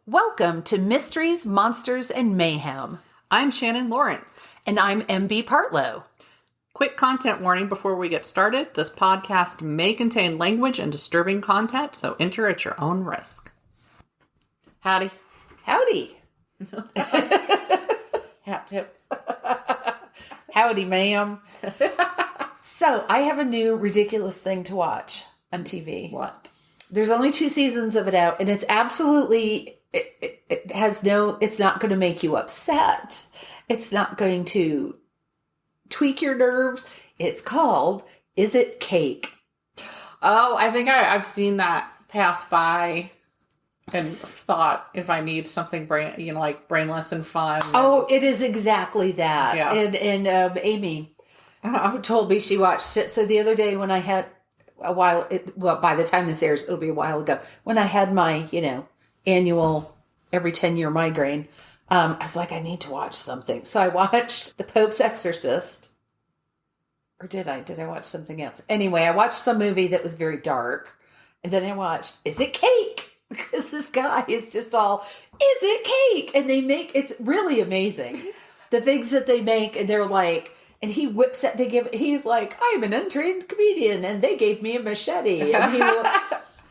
Welcome to Mysteries, Monsters, and Mayhem. I'm Shannon Lawrence. And I'm MB Partlow. Quick content warning before we get started. This podcast may contain language and disturbing content, so enter at your own risk. Howdy. Howdy. Hat tip. Howdy, ma'am. So, I have a new ridiculous thing to watch on TV. What? There's only 2 seasons of it out, and it's absolutely... it's not going to make you upset. It's not going to tweak your nerves. It's called, Is It Cake? Oh, I think I've seen that pass by and thought if I need something brainless and fun. Oh, it is exactly that. Yeah. And Amy told me she watched it. So the other day when I had by the time this airs, it'll be a while ago, when I had my, annual every 10-year migraine, I was like, I need to watch something. So I watched The Pope's Exorcist. Or did I watch something else? Anyway, I watched some movie that was very dark. And then I watched, Is It Cake? Because this guy is just all, Is it cake? And it's really amazing. The things that they make, and they're like, and he whips it, he's like, I'm an untrained comedian, and they gave me a machete. And he will...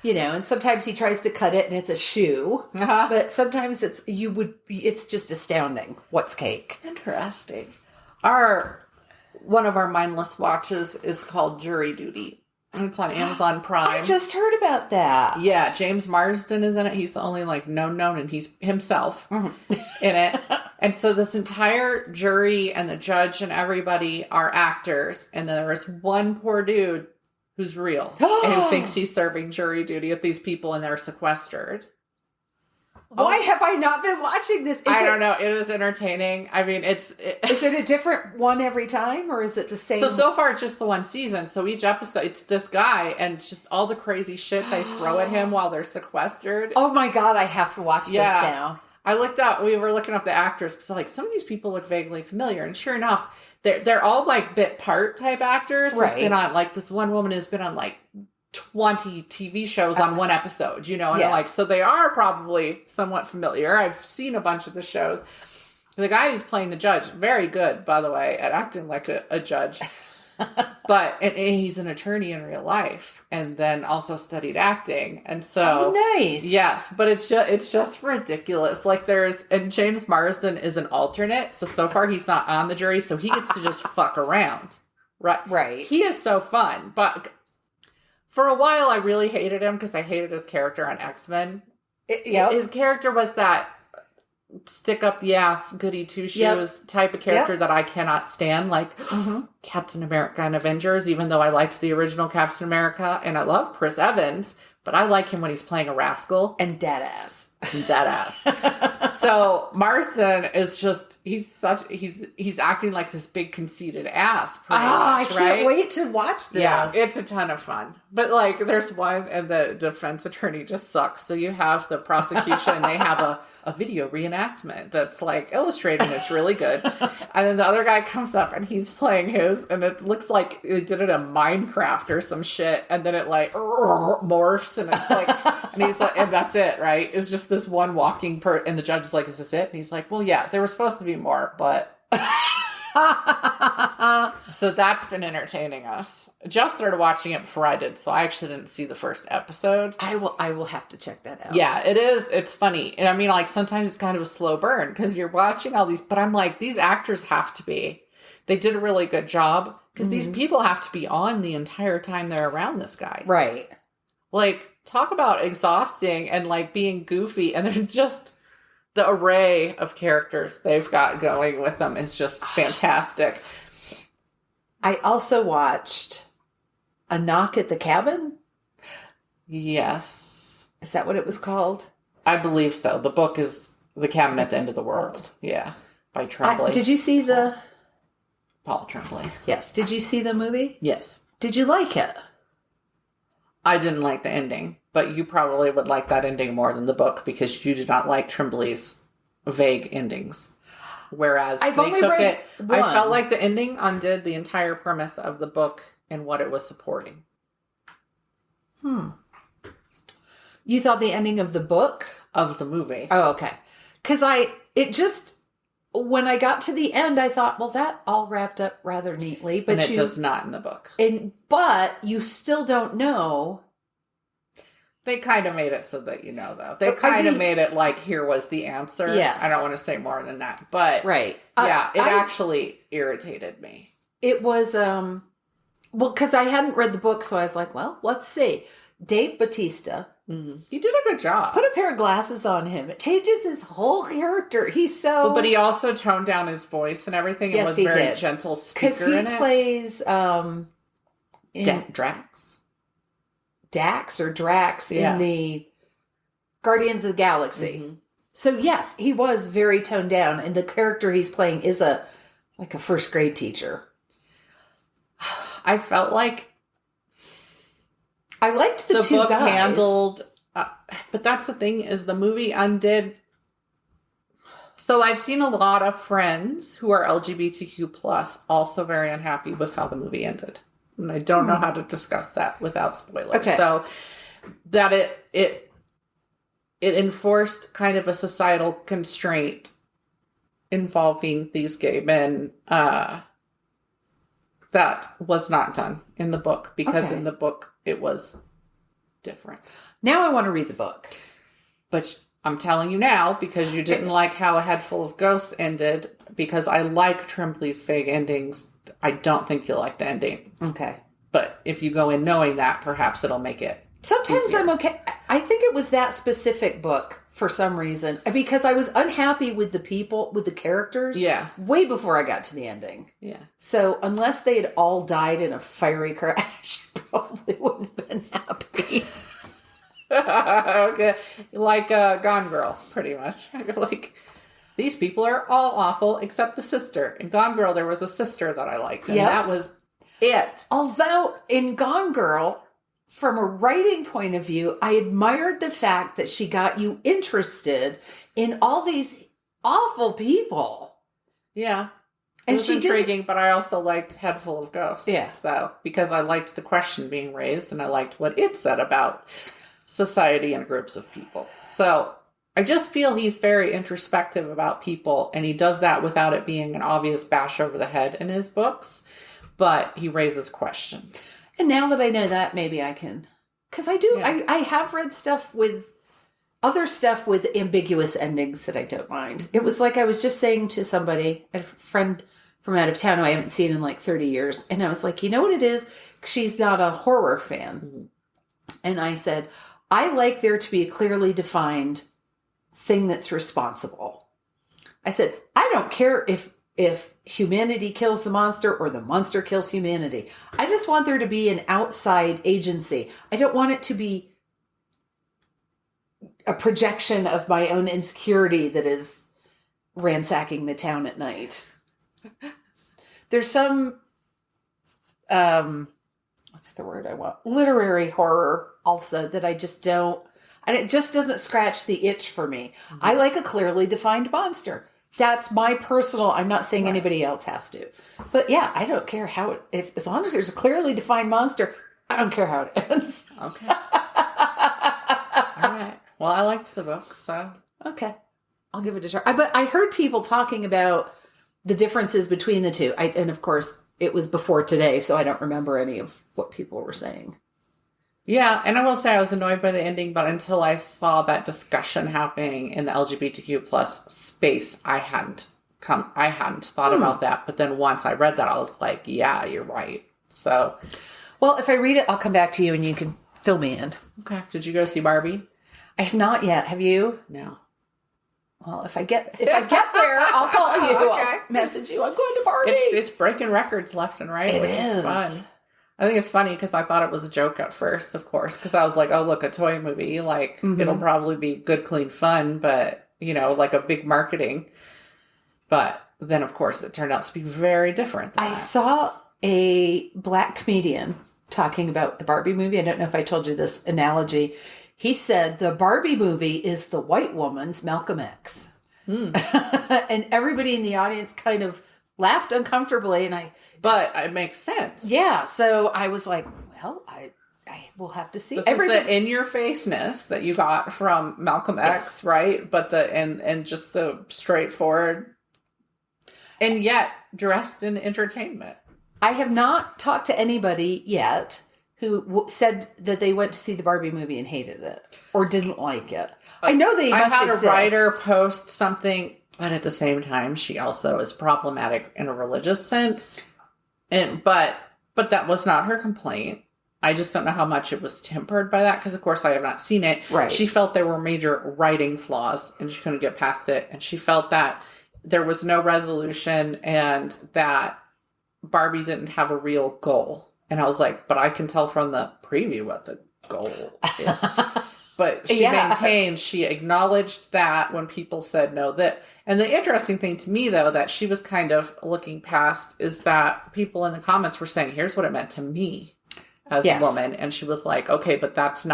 and sometimes he tries to cut it and it's a shoe, but sometimes it's just astounding. What's cake? Interesting. One of our mindless watches is called Jury Duty. And it's on Amazon Prime. I just heard about that. Yeah, James Marsden is in it. He's the only known, and he's himself in it. And so this entire jury and the judge and everybody are actors. And then there is one poor dude who's real and who thinks he's serving jury duty with these people and they're sequestered. Why have I not been watching this? I don't know. It is entertaining. I mean, is it a different one every time, or is it the same? So far it's just the one season. So each episode, it's this guy and just all the crazy shit they throw at him while they're sequestered. Oh my God, I have to watch this now. We were looking up the actors because some of these people look vaguely familiar. And sure enough, they're all bit part type actors. Right. Who's been on, this one woman has been on 20 TV shows on one episode, and yes. So they are probably somewhat familiar. I've seen a bunch of the shows. The guy who's playing the judge, very good, by the way, at acting like a judge. But and he's an attorney in real life, and then also studied acting, and so nice. Yes, but it's just ridiculous. And James Marsden is an alternate, so far he's not on the jury, so he gets to just fuck around. Right. He is so fun, but for a while I really hated him because I hated his character on X-Men. His character was that stick up the ass, goody two shoes type of character that I cannot stand, Captain America and Avengers, even though I liked the original Captain America and I love Chris Evans, but I like him when he's playing a rascal. And dead ass. So Marsden is just, he's acting like this big conceited ass. I can't wait to watch this. Yeah, it's a ton of fun. But there's one and the defense attorney just sucks. So you have the prosecution and they have a video reenactment that's illustrating. It's really good. And then the other guy comes up and he's playing his, and it looks like they did it in Minecraft or some shit. And then it morphs and it's and he's and that's it, right? It's just this one walking and the judge is like, is this it? And he's like, well, yeah, there was supposed to be more, but... So that's been entertaining us. Jeff started watching it before I did, so I actually didn't see the first episode. I will have to check that out. Yeah, it is. It's funny. And I mean, sometimes it's kind of a slow burn because you're watching all these, but I'm these actors have to be. They did a really good job because these people have to be on the entire time they're around this guy. Right. Talk about exhausting and being goofy, and they're just... The array of characters they've got going with them is just fantastic. I also watched A Knock at the Cabin. Yes. Is that what it was called? I believe so. The book is The Cabin at the End of the World. Yeah. By Tremblay. Did you see Paul Tremblay. Yes. Did you see the movie? Yes. Did you like it? I didn't like the ending, but you probably would like that ending more than the book because you did not like Tremblay's vague endings. Whereas I felt like the ending undid the entire premise of the book and what it was supporting. You thought the ending of the book of the movie. Oh, okay. Because when I got to the end, I thought, well, that all wrapped up rather neatly. But and it does not in the book. But you still don't know. They kind of made it so that you know, though. They kind of made it like, here was the answer. Yes. I don't want to say more than that. But, right. Yeah, it actually irritated me. It was, well, because I hadn't read the book, so I was like, well, let's see. Dave Bautista. Mm-hmm. He did a good job. Put a pair of glasses on him. It changes his whole character. He's so... Well, but he also toned down his voice and everything. Yes, and was he very did. gentle speaker in it. Because he plays... Drax? Dax or Drax in the Guardians of the Galaxy. Mm-hmm. So, yes, he was very toned down. And the character he's playing is a first grade teacher. I felt like... I liked the two book guys. Handled, but that's the thing, is the movie undid. So I've seen a lot of friends who are LGBTQ plus also very unhappy with how the movie ended, and I don't know how to discuss that without spoilers. Okay. So that it enforced kind of a societal constraint involving these gay men that was not done in the book, because in the book it was different. Now I want to read the book. But I'm telling you now, because you didn't like how A Head Full of Ghosts ended, because I like Trembley's vague endings, I don't think you'll like the ending. Okay. But if you go in knowing that, perhaps it'll make it Sometimes easier. I'm okay. I think it was that specific book for some reason, because I was unhappy with the people, with the characters. Yeah. Way before I got to the ending. Yeah. So unless they had all died in a fiery crash, I probably wouldn't have been happy. Okay. Like Gone Girl, pretty much. Like, these people are all awful except the sister. In Gone Girl, there was a sister that I liked, and that was it. Although in Gone Girl, from a writing point of view, I admired the fact that she got you interested in all these awful people. Yeah. And it was she intriguing, but I also liked Head Full of Ghosts. Yeah. So, because I liked the question being raised, and I liked what it said about society and groups of people. So, I just feel he's very introspective about people, and he does that without it being an obvious bash over the head in his books, but he raises questions. And now that I know that, maybe I can... Because I do, I have read stuff with... Other stuff with ambiguous endings that I don't mind. It was like I was just saying to somebody, a friend from out of town who I haven't seen in like 30 years. And I was like, you know what it is? She's not a horror fan. Mm-hmm. And I said, I like there to be a clearly defined thing that's responsible. I said, I don't care if humanity kills the monster or the monster kills humanity. I just want there to be an outside agency. I don't want it to be a projection of my own insecurity that is ransacking the town at night. There's some, what's the word I want? Literary horror also that I just don't, and it just doesn't scratch the itch for me. Mm-hmm. I like a clearly defined monster. That's my personal, I'm not saying anybody else has to. But yeah, I don't care how it, as long as there's a clearly defined monster, I don't care how it ends. Okay. All right. Well, I liked the book, so. Okay. I'll give it a try. But I heard people talking about the differences between the two. And of course, it was before today, so I don't remember any of what people were saying. Yeah, and I will say I was annoyed by the ending, but until I saw that discussion happening in the LGBTQ plus space, I hadn't thought about that. But then once I read that, I was like, yeah, you're right. So. Well, if I read it, I'll come back to you and you can fill me in. Okay. Did you go see Barbie? I have not yet. Have you? No. Well, if I get there, I'll call you. Okay. I'll message you. I'm going to Barbie. It's breaking records left and right, which is fun. I think it's funny because I thought it was a joke at first, of course, because I was like, oh, look, a toy movie. Like, it'll probably be good, clean fun, but, you know, like a big marketing. But then, of course, it turned out to be very different. I saw a black comedian talking about the Barbie movie. I don't know if I told you this analogy. He said the Barbie movie is the white woman's Malcolm X. And everybody in the audience kind of laughed uncomfortably. But it makes sense. Yeah. So I was like, well, I will have to see. This is the in-your-faceness that you got from Malcolm X, right? But and just the straightforward, and yet dressed in entertainment. I have not talked to anybody yet who said that they went to see the Barbie movie and hated it or didn't like it. I know they must exist. I had a writer post something, but at the same time, she also is problematic in a religious sense. But that was not her complaint. I just don't know how much it was tempered by that because, of course, I have not seen it. Right. She felt there were major writing flaws and she couldn't get past it. And she felt that there was no resolution and that Barbie didn't have a real goal. And I was like, but I can tell from the preview what the goal is. But she maintained, she acknowledged that when people said no, that. And the interesting thing to me, though, that she was kind of looking past is that people in the comments were saying, here's what it meant to me as a woman. And she was like, okay, but that's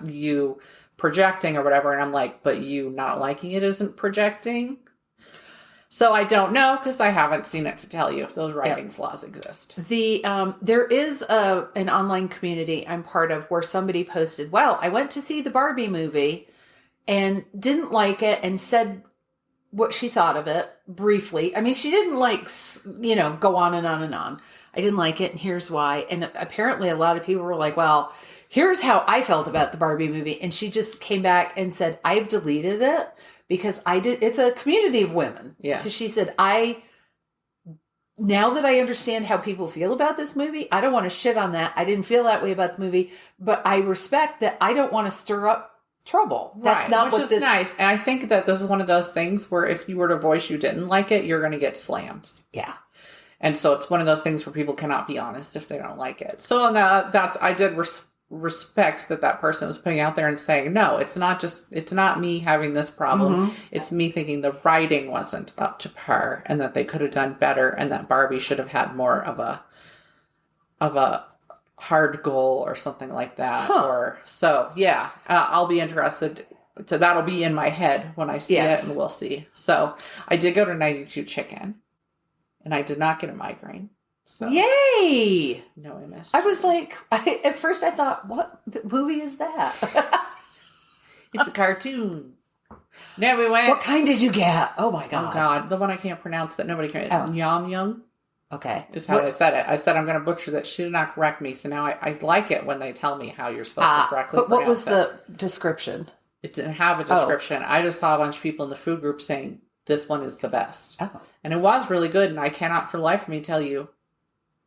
you projecting or whatever. And I'm like, but you not liking it isn't projecting. So I don't know because I haven't seen it to tell you if those writing flaws exist. There is an online community I'm part of where somebody posted, well, I went to see the Barbie movie and didn't like it and said what she thought of it briefly. I mean, she didn't go on and on and on. I didn't like it and here's why. And apparently a lot of people were like, well, here's how I felt about the Barbie movie. And she just came back and said, I've deleted it. Because it's a community of women. Yeah. So she said, now that I understand how people feel about this movie, I don't want to shit on that. I didn't feel that way about the movie, but I respect that I don't want to stir up trouble. That's not what this is. Nice. And I think that this is one of those things where if you were to voice you didn't like it, you're going to get slammed. Yeah. And so it's one of those things where people cannot be honest if they don't like it. So now I did respect that person was putting out there and saying, no, it's not me having this problem. Mm-hmm. It's me thinking the writing wasn't up to par and that they could have done better and that Barbie should have had more of a hard goal or something like that. I'll be interested. So that'll be in my head when I see it and we'll see. So I did go to 92 Chicken and I did not get a migraine. So, yay! No MS. I was like, at first I thought, what movie is that? It's a cartoon. Now we went. What kind did you get? Oh my God. Oh God. The one I can't pronounce that nobody can. Oh. Yum Yum. Okay. Is how I said it. I said I'm going to butcher that. She did not correct me. So now I like it when they tell me how you're supposed to correctly pronounce it. But what was the description? It didn't have a description. I just saw a bunch of people in the food group saying this one is the best. Oh. And it was really good. And I cannot for the life of me tell you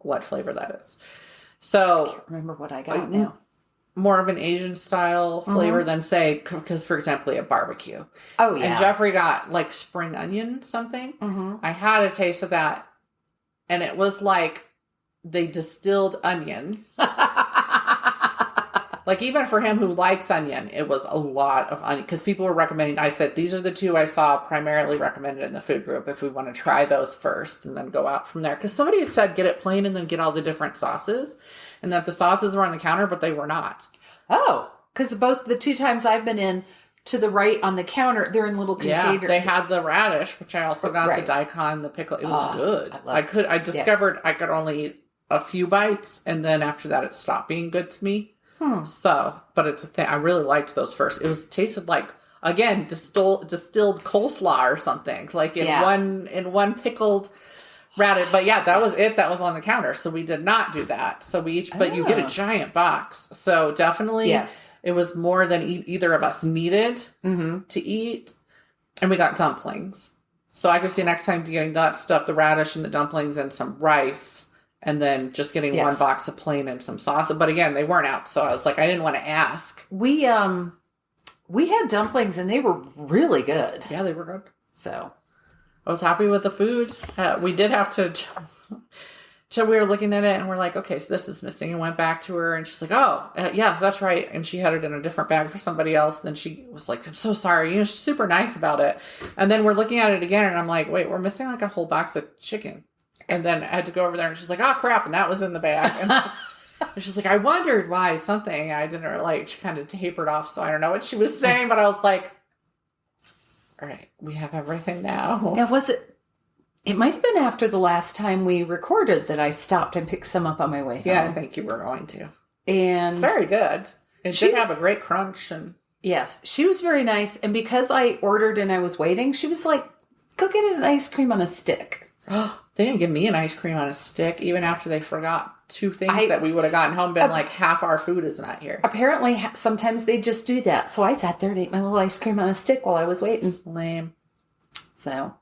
what flavor that is. So I can't remember what I got now. More of an Asian style flavor than say, because for example, a barbecue. Oh yeah. And Jeffrey got like spring onion something. Mm-hmm. I had a taste of that. And it was like they distilled onion. Like even for him who likes onion, it was a lot of onion. Because people were recommending, I said, these are the two I saw primarily recommended in the food group if we want to try those first and then go out from there. Because somebody had said, get it plain and then get all the different sauces. And that the sauces were on the counter, but they were not. Oh, because both the two times I've been in to the right on the counter, they're in little containers. Yeah, they had the radish, which I also got, the daikon, the pickle. It was good. I discovered I could only eat a few bites. And then after that, it stopped being good to me. So, but it's a thing. I really liked those first. It tasted like, again, distilled coleslaw or something, like in one pickled radish. But yeah, that was it. That was on the counter. So we did not do that. So we each, but you get a giant box. So definitely, it was more than either of us needed to eat. And we got dumplings. So I could see next time getting that stuff, the radish and the dumplings and some rice. And then just getting one box of plain and some sauce. But again, they weren't out. So I was like, I didn't want to ask. We had dumplings and they were really good. Yeah, they were good. So I was happy with the food. We did have to... So we were looking at it and we're like, okay, so this is missing. And went back to her and she's like, oh, yeah, that's right. And she had it in a different bag for somebody else. And then she was like, I'm so sorry. She's super nice about it. And then we're looking at it again and I'm like, wait, we're missing like a whole box of chicken. And then I had to go over there and she's like, oh crap. And that was in the bag. And she's like, I wondered why something. I didn't she kind of tapered off. So I don't know what she was saying, but I was like, all right, we have everything now. Now, it might have been after the last time we recorded that I stopped and picked some up on my way home. Yeah, I think you were going to. And It's very good. It did have a great crunch. And yes, she was very nice. And because I ordered and I was waiting, she was like, go get an ice cream on a stick. They didn't give me an ice cream on a stick, even after they forgot two things that we would have gotten home, been like, half our food is not here. Apparently, sometimes they just do that. So I sat there and ate my little ice cream on a stick while I was waiting. Lame. So,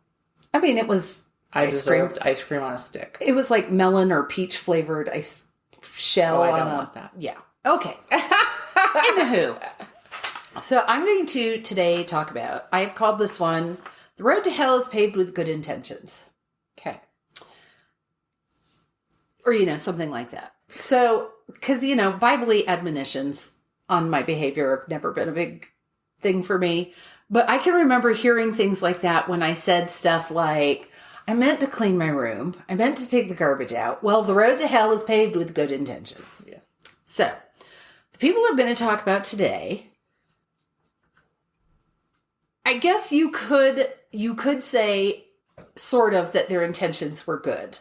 I mean, it was deserved ice cream on a stick. It was like melon or peach flavored ice shell. I don't want that. Yeah. Okay. Anywho. So I'm going to today talk about, I've called this one, The Road to Hell is Paved with Good Intentions. Okay. Or, something like that. So, because, Bible-y admonitions on my behavior have never been a big thing for me. But I can remember hearing things like that when I said stuff like, I meant to clean my room. I meant to take the garbage out. Well, the road to hell is paved with good intentions. Yeah. So, the people I'm going to talk about today, I guess you could say sort of that their intentions were good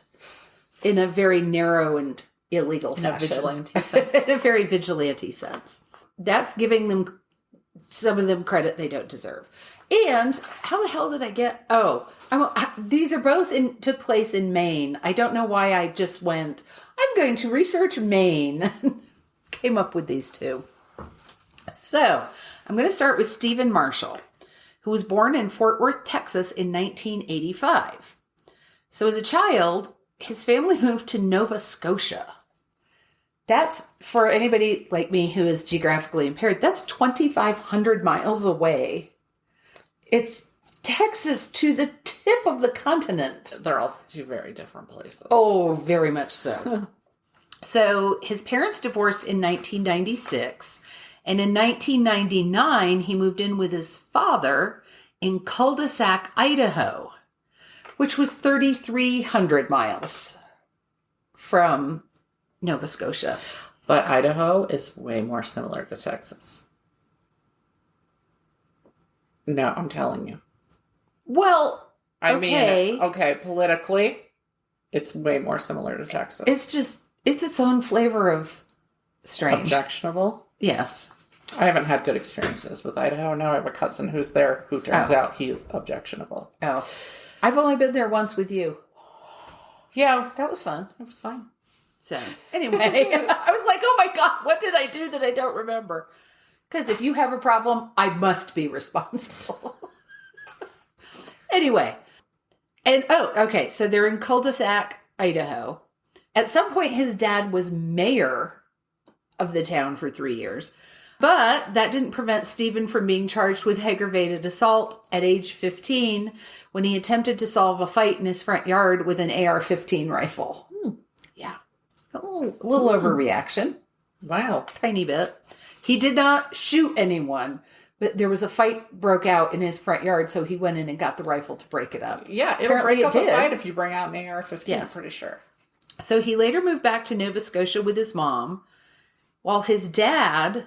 in a very narrow and illegal fashion. In a vigilante sense. In a very vigilante sense. That's giving them, some of them, credit they don't deserve. And how the hell did I get? Oh, these are both took place in Maine. I don't know why I just went, I'm going to research Maine. Came up with these two. So, I'm going to start with Stephen Marshall, who was born in Fort Worth, Texas in 1985. So, as a child, his family moved to Nova Scotia. That's, for anybody like me who is geographically impaired, that's 2,500 miles away. It's Texas to the tip of the continent. They're also two very different places. Oh, very much so. So his parents divorced in 1996. And in 1999, he moved in with his father in Cul-de-sac, Idaho, which was 3,300 miles from Nova Scotia. But Idaho is way more similar to Texas. No, I'm telling you. Well, I mean, politically, it's way more similar to Texas. It's its own flavor of strange. Objectionable? Yes. I haven't had good experiences with Idaho. Now I have a cousin who's there who turns out he is objectionable. Oh. I've only been there once with you. Yeah. That was fun. It was fine. So, anyway, I was like, oh my God, what did I do that I don't remember? Because if you have a problem, I must be responsible. Anyway. So they're in Cul-de-sac, Idaho. At some point, his dad was mayor of the town for 3 years. But that didn't prevent Stephen from being charged with aggravated assault at age 15 when he attempted to solve a fight in his front yard with an AR-15 rifle. Yeah. A little overreaction. Wow. Tiny bit. He did not shoot anyone, but there was a fight broke out in his front yard, so he went in and got the rifle to break it up. Yeah, it'll break up a fight if you bring out an AR-15, yes. I'm pretty sure. So he later moved back to Nova Scotia with his mom, while his dad,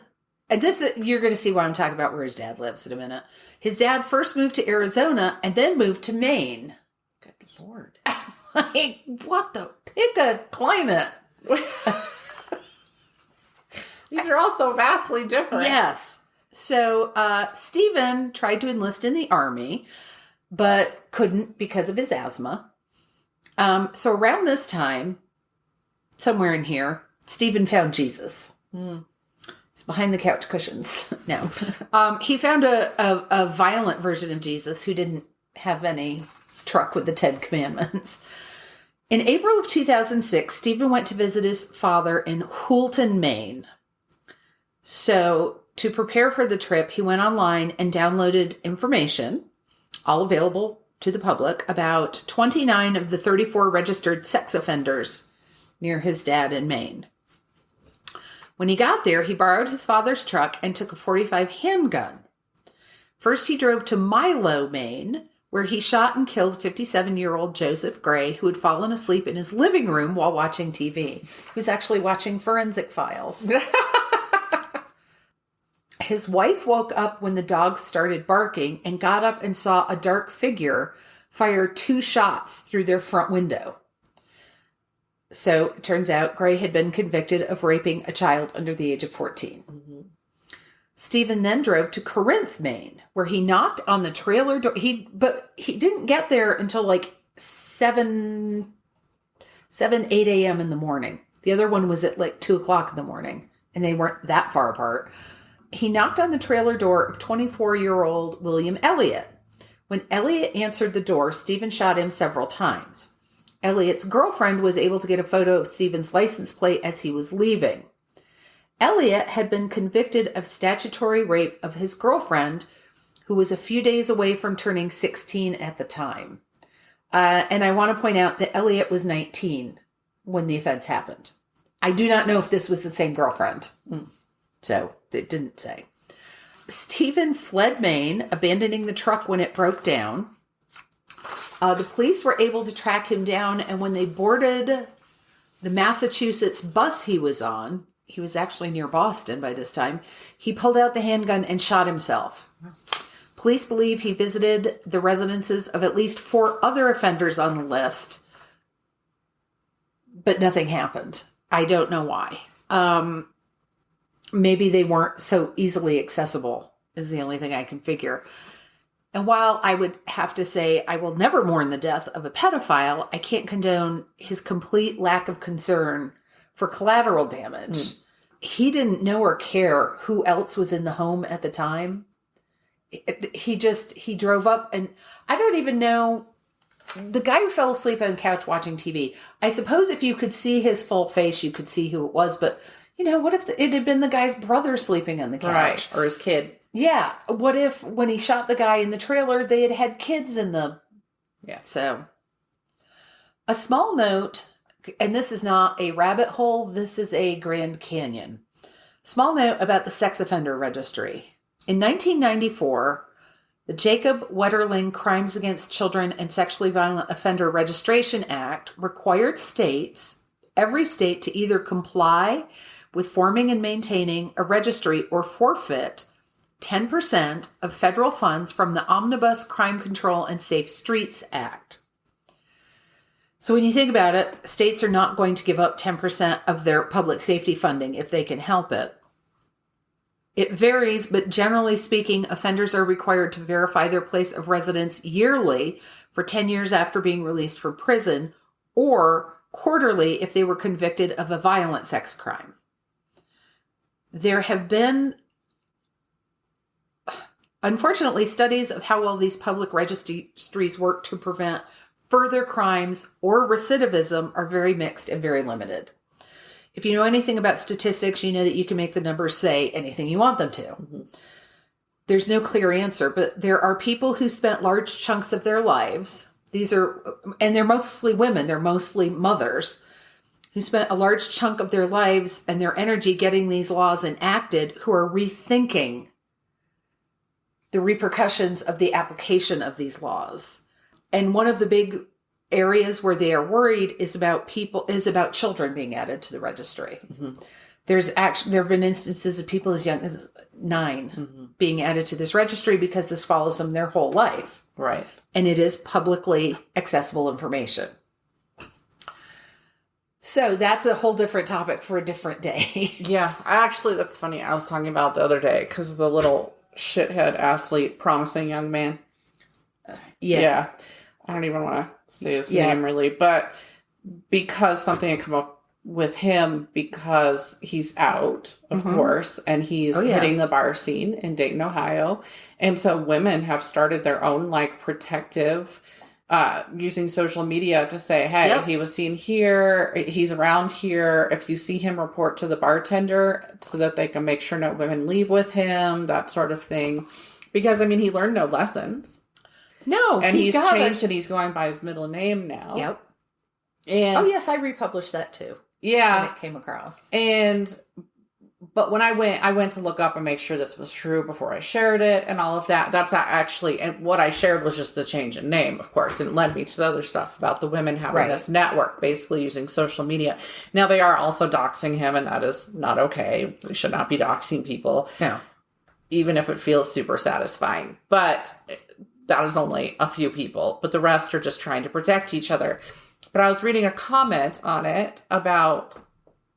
and you're going to see what I'm talking about where his dad lives in a minute. His dad first moved to Arizona and then moved to Maine. Good Lord. Like, what the? Pick a climate. These are all so vastly different. Yes. So Stephen tried to enlist in the army, but couldn't because of his asthma. So around this time, somewhere in here, Stephen found Jesus. He's behind the couch cushions. No. He found a violent version of Jesus who didn't have any truck with the 10 Commandments. In April of 2006, Stephen went to visit his father in Houlton, Maine. So to prepare for the trip, he went online and downloaded information, all available to the public, about 29 of the 34 registered sex offenders near his dad in Maine. When he got there, he borrowed his father's truck and took a .45 handgun. First, he drove to Milo, Maine, where he shot and killed 57-year-old Joseph Gray, who had fallen asleep in his living room while watching TV. He was actually watching Forensic Files. His wife woke up when the dogs started barking and got up and saw a dark figure fire 2 shots through their front window. So it turns out Gray had been convicted of raping a child under the age of 14. Mm-hmm. Stephen then drove to Corinth, Maine, where he knocked on the trailer door. But he didn't get there until like 8 a.m. in the morning. The other one was at like 2 o'clock in the morning, and they weren't that far apart. He knocked on the trailer door of 24-year-old William Elliott. When Elliott answered the door, Stephen shot him several times. Elliott's girlfriend was able to get a photo of Stephen's license plate as he was leaving. Elliott had been convicted of statutory rape of his girlfriend, who was a few days away from turning 16 at the time. And I want to point out that Elliott was 19 when the offense happened. I do not know if this was the same girlfriend. So it didn't say. Stephen fled Maine, abandoning the truck when it broke down. The police were able to track him down, and when they boarded the Massachusetts bus he was on, he was actually near Boston by this time, he pulled out the handgun and shot himself. Police believe he visited the residences of at least 4 other offenders on the list, but nothing happened. I don't know why. Maybe they weren't so easily accessible is the only thing I can figure. And while I would have to say I will never mourn the death of a pedophile, I can't condone his complete lack of concern for collateral damage. He didn't know or care who else was in the home at the time. He drove up, and I don't even know. The guy who fell asleep on the couch watching TV, I suppose if you could see his full face, you could see who it was. But, what if it had been the guy's brother sleeping on the couch? Right, or his kid. Yeah. What if when he shot the guy in the trailer, they had had kids in the... Yeah. So, a small note, and this is not a rabbit hole, this is a Grand Canyon. Small note about the sex offender registry. In 1994, the Jacob Wetterling Crimes Against Children and Sexually Violent Offender Registration Act required every state to either comply with forming and maintaining a registry or forfeit 10% of federal funds from the Omnibus Crime Control and Safe Streets Act. So when you think about it, states are not going to give up 10% of their public safety funding if they can help it. It varies, but generally speaking, offenders are required to verify their place of residence yearly for 10 years after being released from prison, or quarterly if they were convicted of a violent sex crime. There have been, unfortunately, studies of how well these public registries work to prevent further crimes or recidivism are very mixed and very limited. If you know anything about statistics, you know that you can make the numbers say anything you want them to. Mm-hmm. There's no clear answer, but there are people who spent large chunks of their lives. And they're mostly women, they're mostly mothers, who spent a large chunk of their lives and their energy getting these laws enacted, who are rethinking the repercussions of the application of these laws. And one of the big areas where they are worried is about children being added to the registry. Mm-hmm. There have been instances of people as young as 9 being added to this registry because this follows them their whole life. Right. And it is publicly accessible information. So that's a whole different topic for a different day. Yeah. That's funny. I was talking about the other day because of the little shithead athlete, promising young man. Yes. Yeah. I don't even want to say his name really, but because something had come up with him because he's out, of course, and he's hitting the bar scene in Dayton, Ohio. And so women have started their own protective, using social media to say, hey, he was seen here, he's around here. If you see him, report to the bartender so that they can make sure no women leave with him, that sort of thing. Because, he learned no lessons. No, and he's changed and he's going by his middle name now. Yep. And yes, I republished that too. Yeah. When it came across. But when I went to look up and make sure this was true before I shared it and all of that. That's actually, and what I shared was just the change in name, of course, and it led me to the other stuff about the women having this network, basically using social media. Now they are also doxing him, and that is not okay. We should not be doxing people. No. Even if it feels super satisfying. But that is only a few people, but the rest are just trying to protect each other. But I was reading a comment on it about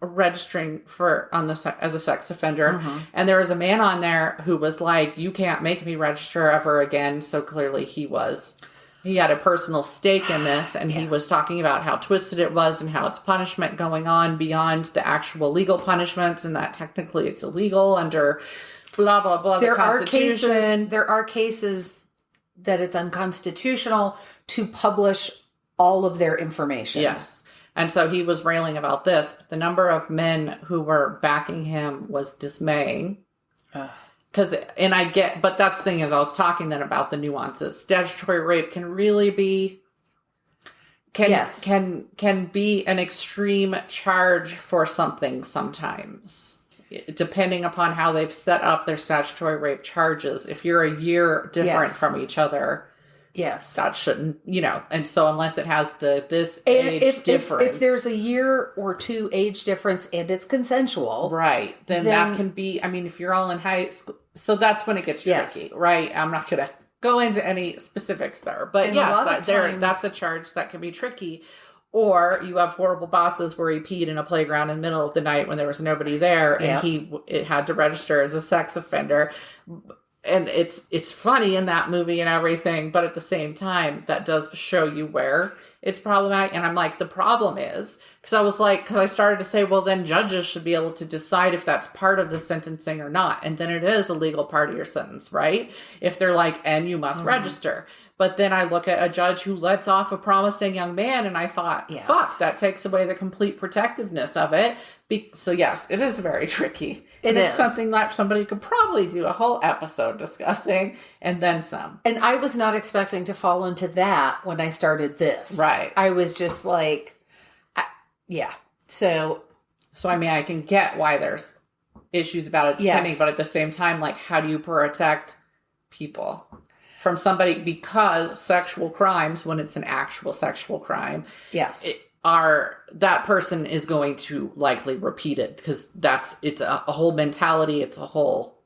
registering as a sex offender. And there was a man on there who was like, you can't make me register ever again. So clearly he had a personal stake in this, and he was talking about how twisted it was and how it's punishment going on beyond the actual legal punishments, and that technically it's illegal under blah, blah, blah, the Constitution. There are cases that it's unconstitutional to publish all of their information. Yes. And so he was railing about this. The number of men who were backing him was dismaying. But that's the thing is, I was talking then about the nuances. Statutory rape can really be, can be an extreme charge for something sometimes, depending upon how they've set up their statutory rape charges. If you're a year different from each other, that shouldn't, and so unless it has age difference. If there's a year or two age difference and it's consensual. Right. Then that can be, if you're all in high school, so that's when it gets tricky, right? I'm not going to go into any specifics there, but that's a charge that can be tricky. Or you have horrible bosses where he peed in a playground in the middle of the night when there was nobody there, and it had to register as a sex offender. And it's funny in that movie and everything, but at the same time, that does show you where it's problematic. And I'm like, the problem is, because I started to say, well, then judges should be able to decide if that's part of the sentencing or not. And then it is a legal part of your sentence, right? If they're like, and you must register. But then I look at a judge who lets off a promising young man, and I thought, fuck, that takes away the complete protectiveness of it. So yes, it is very tricky. It's something that somebody could probably do a whole episode discussing, and then some. And I was not expecting to fall into that when I started this. Right. I was just like, So I can get why there's issues about it depending, but at the same time, like, how do you protect people from somebody, because sexual crimes, when it's an actual sexual crime, that person is going to likely repeat it, because it's a whole mentality. It's a whole,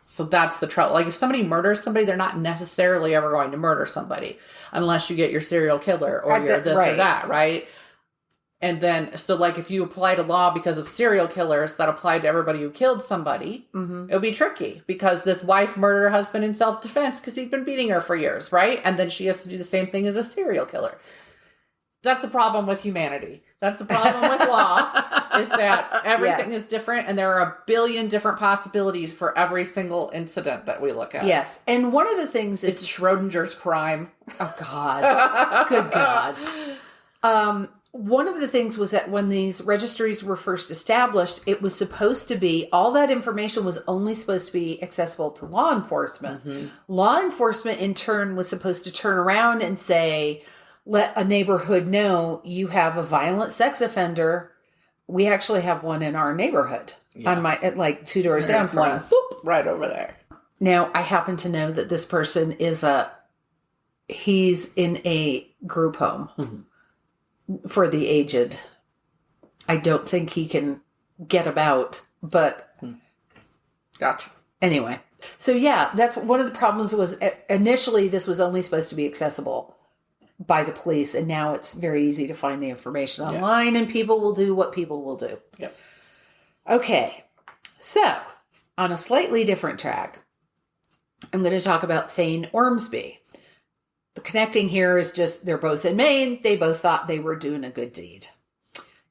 So that's the trouble. Like, if somebody murders somebody, they're not necessarily ever going to murder somebody unless you get your serial killer or your this or that, right? And then, so like, if you applied a law because of serial killers that applied to everybody who killed somebody, it would be tricky, because this wife murdered her husband in self-defense because he'd been beating her for years, right? And then she has to do the same thing as a serial killer. That's the problem with humanity. That's the problem with law, is that everything is different, and there are a billion different possibilities for every single incident that we look at. Yes. And one of the things is... It's Schrodinger's crime. Oh, God. Good God. One of the things was that when these registries were first established, it was supposed to be, all that information was only supposed to be accessible to law enforcement. Law enforcement, in turn, was supposed to turn around and say, let a neighborhood know you have a violent sex offender. We actually have one in our neighborhood. On my, like, 2 doors down from us. Boop, right over there. Now, I happen to know that this person he's in a group home for the aged. I don't think he can get about, but... Gotcha. Anyway. So that's one of the problems was, initially this was only supposed to be accessible by the police, and now it's very easy to find the information online, and people will do what people will do. Yep. Okay. So, on a slightly different track, I'm going to talk about Thane Ormsby. The connecting here is just, they're both in Maine. They both thought they were doing a good deed.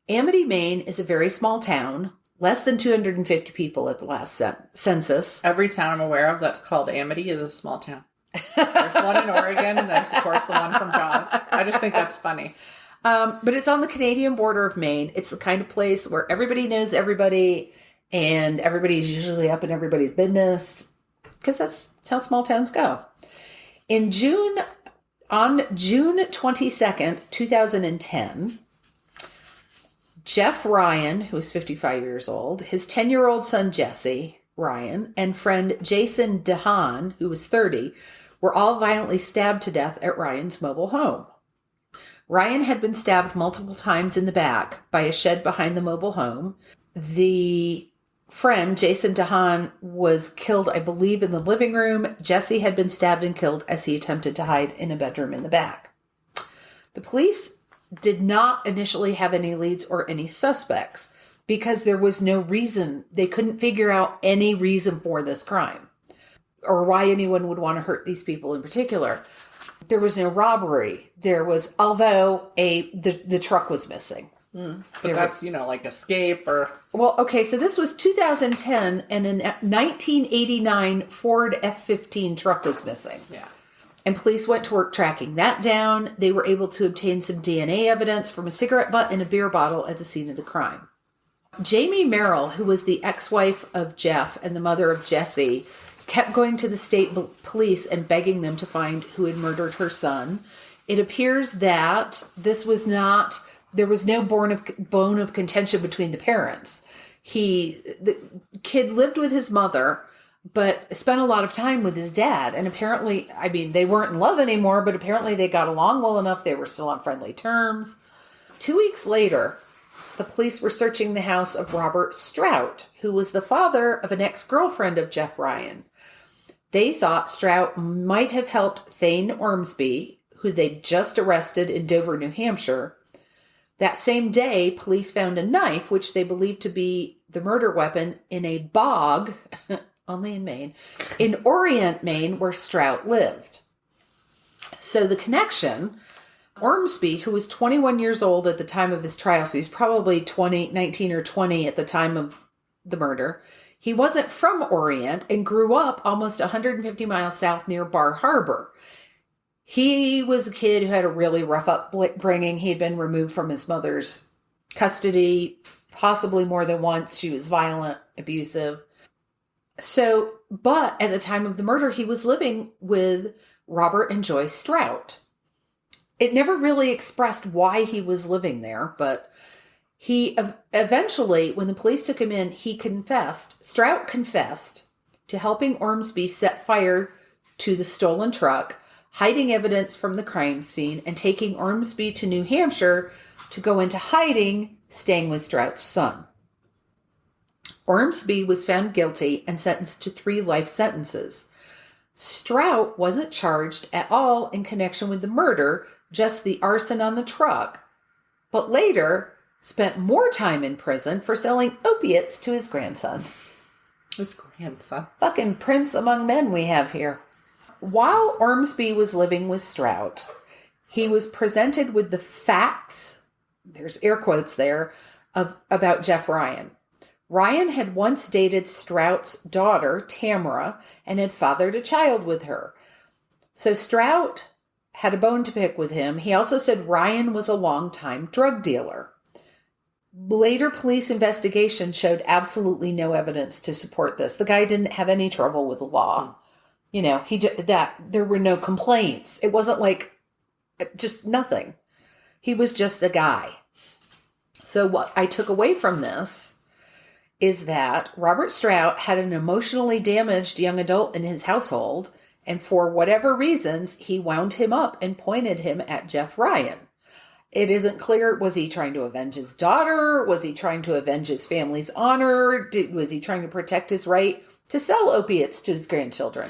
Amity, Maine is a very small town, less than 250 people at the last census. Every town I'm aware of that's called Amity is a small town. There's one in Oregon, and there's, of course, the one from Jaws. I just think that's funny. But it's on the Canadian border of Maine. It's the kind of place where everybody knows everybody, and everybody's usually up in everybody's business, because that's how small towns go. On June 22nd, 2010, Jeff Ryan, who was 55 years old, his 10-year-old son Jesse Ryan, and friend Jason DeHaan, who was 30, were all violently stabbed to death at Ryan's mobile home. Ryan had been stabbed multiple times in the back by a shed behind the mobile home. The friend, Jason DeHaan, was killed, I believe, in the living room. Jesse had been stabbed and killed as he attempted to hide in a bedroom in the back. The police did not initially have any leads or any suspects because there was no reason. They couldn't figure out any reason for this crime or why anyone would want to hurt these people in particular. There was no robbery. There was, although the truck was missing. But that's, like escape or... Well, okay, so this was 2010, and a 1989 Ford F-15 truck was missing. Yeah. And police went to work tracking that down. They were able to obtain some DNA evidence from a cigarette butt and a beer bottle at the scene of the crime. Jamie Merrill, who was the ex-wife of Jeff and the mother of Jesse, kept going to the state police and begging them to find who had murdered her son. It appears that this was not... There was no bone of contention between the parents. The kid lived with his mother, but spent a lot of time with his dad. And apparently, they weren't in love anymore, but apparently they got along well enough. They were still on friendly terms. 2 weeks later, the police were searching the house of Robert Strout, who was the father of an ex-girlfriend of Jeff Ryan. They thought Strout might have helped Thane Ormsby, who they'd just arrested in Dover, New Hampshire. That same day, police found a knife, which they believed to be the murder weapon, in a bog, only in Maine, in Orient, Maine, where Strout lived. So the connection, Ormsby, who was 21 years old at the time of his trial, so he's probably 19 or 20 at the time of the murder, he wasn't from Orient and grew up almost 150 miles south near Bar Harbor. He was a kid who had a really rough upbringing. He had been removed from his mother's custody, possibly more than once. She was violent, abusive. But at the time of the murder, he was living with Robert and Joyce Strout. It never really expressed why he was living there, but he eventually, when the police took him in, Strout confessed to helping Ormsby set fire to the stolen truck, hiding evidence from the crime scene, and taking Ormsby to New Hampshire to go into hiding, staying with Strout's son. Ormsby was found guilty and sentenced to 3 life sentences. Strout wasn't charged at all in connection with the murder, just the arson on the truck, but later spent more time in prison for selling opiates to his grandson. His grandson. Fucking prince among men we have here. While Ormsby was living with Strout, he was presented with the facts, there's air quotes there, about Jeff Ryan. Ryan had once dated Strout's daughter, Tamara, and had fathered a child with her. So Strout had a bone to pick with him. He also said Ryan was a longtime drug dealer. Later police investigation showed absolutely no evidence to support this. The guy didn't have any trouble with the law. There were no complaints. It wasn't like just nothing. He was just a guy. So what I took away from this is that Robert Strout had an emotionally damaged young adult in his household, and for whatever reasons, he wound him up and pointed him at Jeff Ryan. It isn't clear, was he trying to avenge his daughter? Was he trying to avenge his family's honor? Was he trying to protect his right to sell opiates to his grandchildren?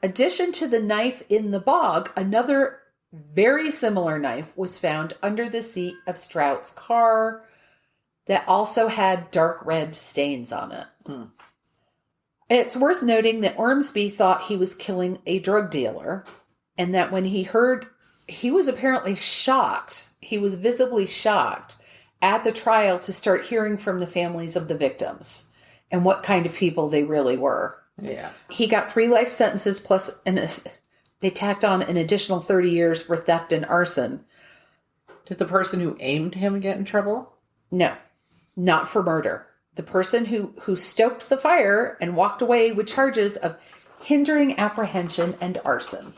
Addition to the knife in the bog, another very similar knife was found under the seat of Strout's car that also had dark red stains on it. It's worth noting that Ormsby thought he was killing a drug dealer, and that when he heard, he was apparently shocked. He was visibly shocked at the trial to start hearing from the families of the victims and what kind of people they really were. Yeah. He got 3 life sentences plus they tacked on an additional 30 years for theft and arson. Did the person who aimed him get in trouble? No, not for murder. The person who stoked the fire and walked away with charges of hindering apprehension and arson.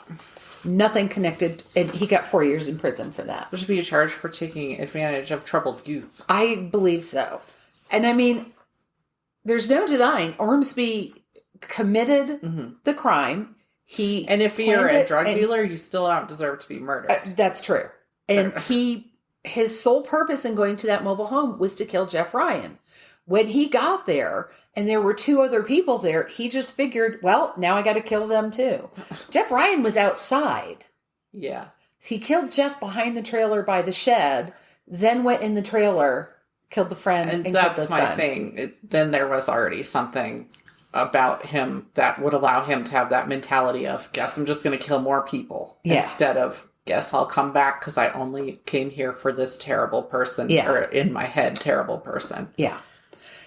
Nothing connected, and he got 4 years in prison for that. There should be a charge for taking advantage of troubled youth. I believe so. And there's no denying Ormsby committed the crime. And if you're a drug dealer, you still don't deserve to be murdered. That's true. And his sole purpose in going to that mobile home was to kill Jeff Ryan. When he got there, and there were 2 other people there, he just figured, well, now I got to kill them too. Jeff Ryan was outside. Yeah. He killed Jeff behind the trailer by the shed, then went in the trailer, killed the friend, and killed the that's my son. thing. Then there was already something about him that would allow him to have that mentality of, guess I'm just going to kill more people. Yeah. Instead of, guess I'll come back because I only came here for this terrible person. Yeah. Or in my head, terrible person. Yeah.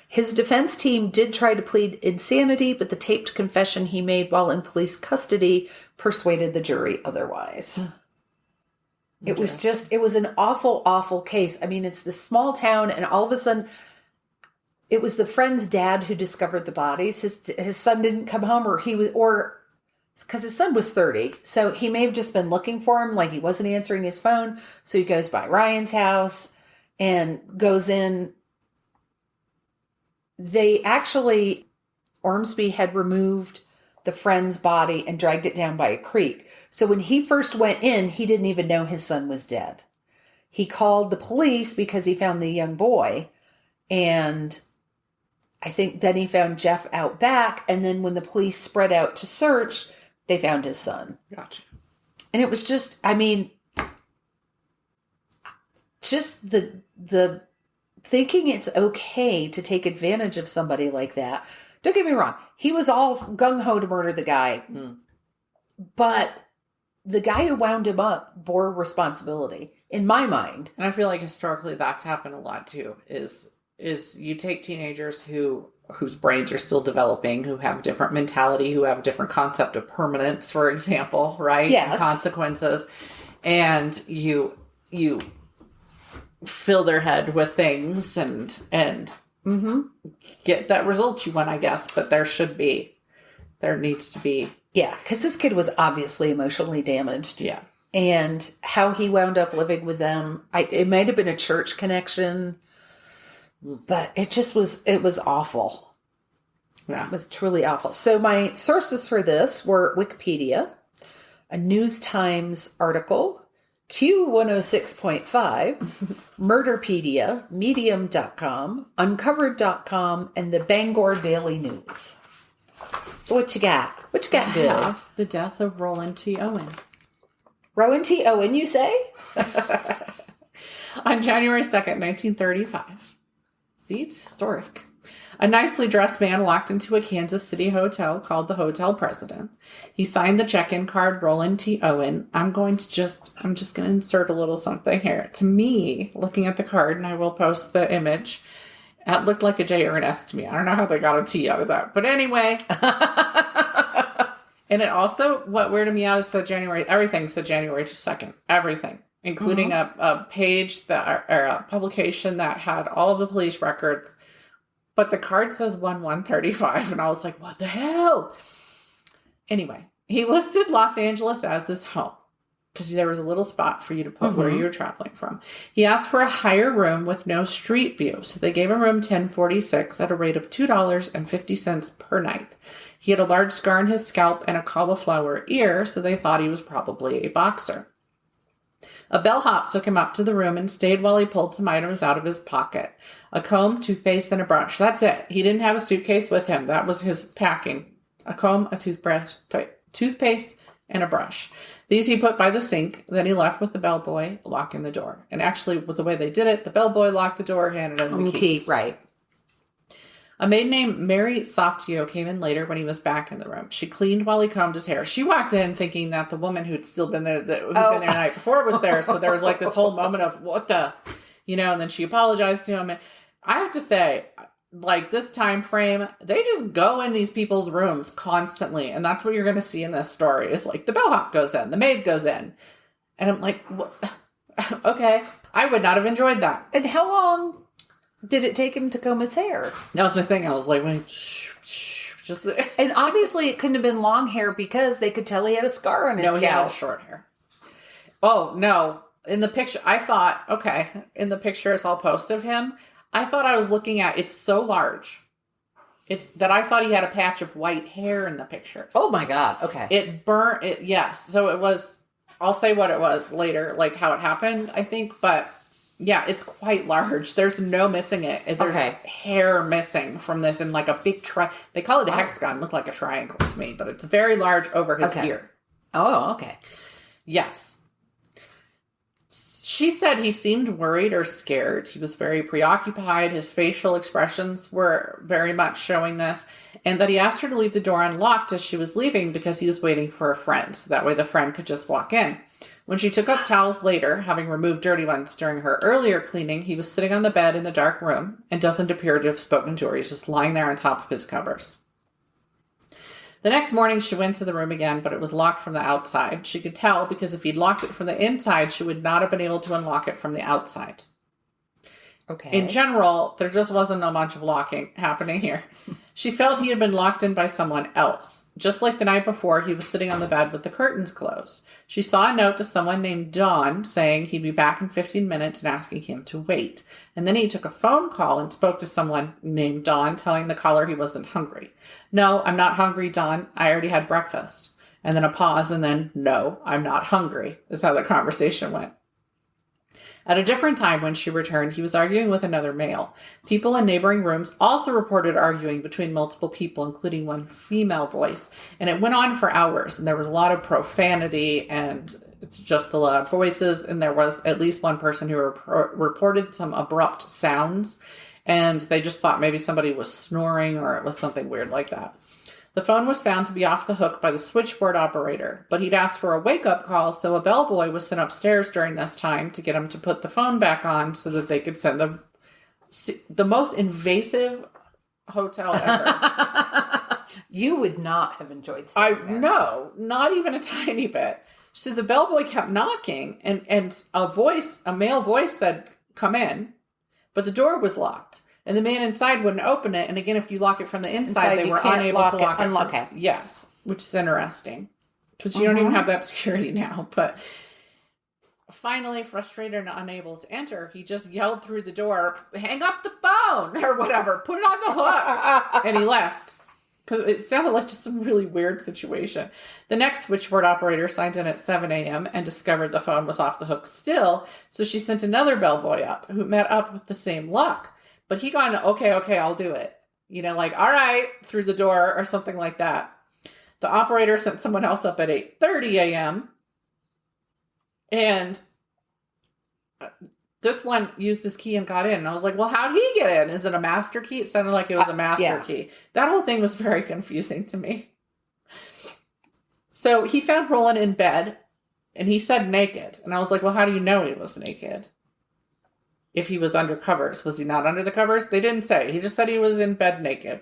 His defense team did try to plead insanity, but the taped confession he made while in police custody persuaded the jury otherwise. It was an awful, awful case. I mean, it's this small town, and all of a sudden, it was the friend's dad who discovered the bodies. His son didn't come home, because his son was 30. So he may have just been looking for him, like he wasn't answering his phone. So he goes by Ryan's house and goes in. Ormsby had removed the friend's body and dragged it down by a creek. So when he first went in, he didn't even know his son was dead. He called the police because he found the young boy. And I think then he found Jeff out back. And then when the police spread out to search, they found his son. Gotcha. And it was just, I mean, just the thinking it's okay to take advantage of somebody like that. Don't get me wrong. He was all gung-ho to murder the guy. But the guy who wound him up bore responsibility, in my mind. And I feel like historically that's happened a lot too, is you take teenagers whose brains are still developing, who have different mentality, who have a different concept of permanence, for example, right? Yes. And consequences. And you fill their head with things and get that result you want, I guess. But there needs to be. Yeah, because this kid was obviously emotionally damaged. Yeah. And how he wound up living with them, it might have been a church connection, but it was awful. Yeah. It was truly awful. So my sources for this were Wikipedia, a News Times article, Q106.5, Murderpedia, Medium.com, Uncovered.com, and the Bangor Daily News. So what you got? What you got good? Have the death of Roland T. Owen. Roland T. Owen, you say? On January 2nd, 1935. See, it's historic. A nicely dressed man walked into a Kansas City hotel called the Hotel President. He signed the check-in card, Roland T. Owen. I'm just going to insert a little something here. To me, looking at the card, and I will post the image, it looked like a J or an S to me. I don't know how they got a T out of that. But anyway. And it also, what weirded me out is that everything said January 2nd. Everything. Including a page or a publication that had all of the police records. But the card says 1/1/35. And I was like, what the hell? Anyway, he listed Los Angeles as his home. Because there was a little spot for you to put where you were traveling from. He asked for a higher room with no street view. So they gave him room 1046 at a rate of $2.50 per night. He had a large scar on his scalp and a cauliflower ear, so they thought he was probably a boxer. A bellhop took him up to the room and stayed while he pulled some items out of his pocket. A comb, toothpaste, and a brush. That's it. He didn't have a suitcase with him. That was his packing. A comb, a toothbrush, toothpaste, and a brush. These he put by the sink. Then he left with the bellboy locking the door. And actually, with the way they did it, the bellboy locked the door, handed him the keys. Right. A maid named Mary Softio came in later when he was back in the room. She cleaned while he combed his hair. She walked in thinking that the woman who'd still been there, been there the night before was there. So there was like this whole moment of, what the, and then she apologized to him. And I have to say, like this time frame, they just go in these people's rooms constantly. And that's what you're going to see in this story is like the bellhop goes in, the maid goes in. And I'm like, what? Okay. I would not have enjoyed that. And how long did it take him to comb his hair? That was my thing. I was like, wait, and obviously it couldn't have been long hair because they could tell he had a scar on his scalp. No, he had short hair. Oh, no. In the picture, I thought, okay, in the pictures I'll post of him, I thought I was looking at, it's so large. It's that I thought he had a patch of white hair in the pictures. Oh my God. Okay. It burnt it. Yes. So it was, I'll say what it was later, like how it happened, I think. But yeah, it's quite large. There's no missing it. There's hair missing from this and like a big they call it a hexagon. Look like a triangle to me, but it's very large over his ear. Oh, okay. Yes. She said he seemed worried or scared. He was very preoccupied. His facial expressions were very much showing this. And that he asked her to leave the door unlocked as she was leaving because he was waiting for a friend. So that way the friend could just walk in. When she took up towels later, having removed dirty ones during her earlier cleaning, he was sitting on the bed in the dark room and doesn't appear to have spoken to her. He's just lying there on top of his covers. The next morning, she went to the room again, but it was locked from the outside. She could tell because if he'd locked it from the inside, she would not have been able to unlock it from the outside. Okay. In general, there just wasn't a bunch of locking happening here. She felt he had been locked in by someone else. Just like the night before, he was sitting on the bed with the curtains closed. She saw a note to someone named Don saying he'd be back in 15 minutes and asking him to wait. And then he took a phone call and spoke to someone named Don, telling the caller he wasn't hungry. No, I'm not hungry, Don. I already had breakfast. And then a pause, and then, no, I'm not hungry, is how the conversation went. At a different time when she returned, he was arguing with another male. People in neighboring rooms also reported arguing between multiple people, including one female voice. And it went on for hours, and there was a lot of profanity and just the loud voices. And there was at least one person who reported some abrupt sounds, and they just thought maybe somebody was snoring or it was something weird like that. The phone was found to be off the hook by the switchboard operator, but he'd asked for a wake-up call, so a bellboy was sent upstairs during this time to get him to put the phone back on so that they could send them. The most invasive hotel ever. You would not have enjoyed staying there. No, not even a tiny bit. So the bellboy kept knocking, and a male voice said, "Come in," but the door was locked. And the man inside wouldn't open it. And again, if you lock it from the inside they were unable to unlock it. Yes, which is interesting. Because you don't even have that security now. But finally, frustrated and unable to enter, he just yelled through the door, "Hang up the phone," or whatever. "Put it on the hook." And he left. Because it sounded like just some really weird situation. The next switchboard operator signed in at 7 a.m. and discovered the phone was off the hook still. So she sent another bellboy up who met up with the same luck. But he got an, okay, I'll do it. Like, all right, through the door or something like that. The operator sent someone else up at 8:30 a.m. And this one used his key and got in. And I was like, well, how'd he get in? Is it a master key? It sounded like it was a master key. That whole thing was very confusing to me. So he found Roland in bed, and he said naked. And I was like, well, how do you know he was naked? If he was under covers. Was he not under the covers? They didn't say. He just said he was in bed naked.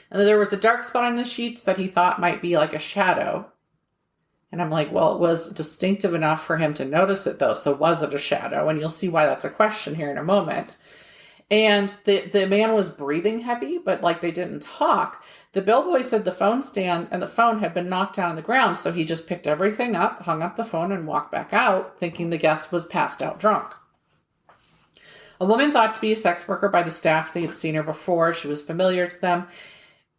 And there was a dark spot on the sheets that he thought might be like a shadow. And I'm like, well, it was distinctive enough for him to notice it, though. So was it a shadow? And you'll see why that's a question here in a moment. And the man was breathing heavy, but like they didn't talk. The bellboy said the phone stand and the phone had been knocked down on the ground. So he just picked everything up, hung up the phone, and walked back out, thinking the guest was passed out drunk. A woman thought to be a sex worker by the staff. They had seen her before. She was familiar to them.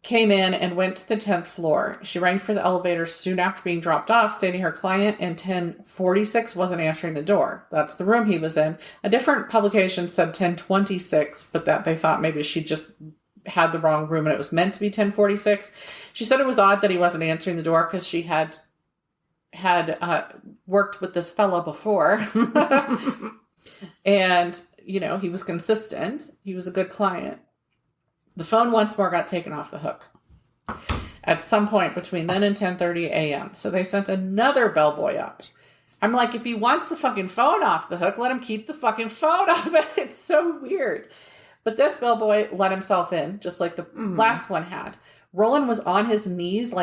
Came in and went to the 10th floor. She rang for the elevator soon after being dropped off, stating her client in 1046 wasn't answering the door. That's the room he was in. A different publication said 1026, but that they thought maybe she just had the wrong room and it was meant to be 1046. She said it was odd that he wasn't answering the door because she had worked with this fellow before. And he was consistent. He was a good client. The phone once more got taken off the hook at some point between then and 10:30 a.m. So they sent another bellboy up. I'm like, if he wants the fucking phone off the hook, let him keep the fucking phone off it. It's so weird. But this bellboy let himself in, just like the last one had. Roland was on his knees,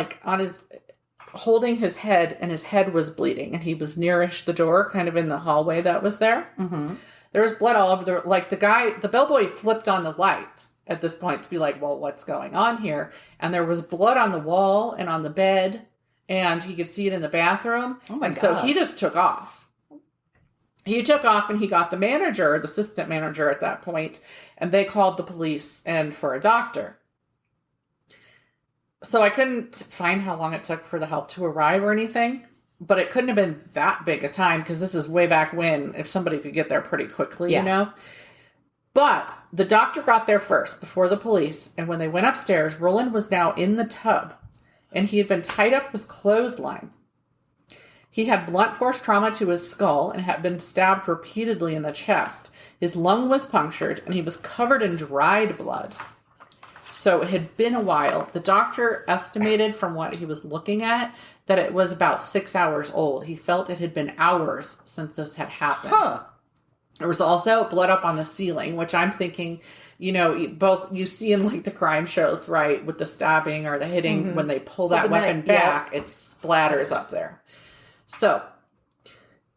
holding his head, and his head was bleeding. And he was nearish the door, kind of in the hallway that was there. Mm-hmm. There was blood all over the bellboy flipped on the light at this point to be like, well, what's going on here? And there was blood on the wall and on the bed, and he could see it in the bathroom. Oh my God. So he just took off. He took off and he got the manager, the assistant manager at that point, and they called the police and for a doctor. So I couldn't find how long it took for the help to arrive or anything. But it couldn't have been that big a time because this is way back when, if somebody could get there pretty quickly, But the doctor got there first before the police. And when they went upstairs, Roland was now in the tub and he had been tied up with clothesline. He had blunt force trauma to his skull and had been stabbed repeatedly in the chest. His lung was punctured, and he was covered in dried blood. So it had been a while. The doctor estimated from what he was looking at that it was about 6 hours old. He felt it had been hours since this had happened. Huh. There was also blood up on the ceiling, which I'm thinking, both you see in like the crime shows, right, with the stabbing or the hitting, when they pull that weapon back, it splatters up there. So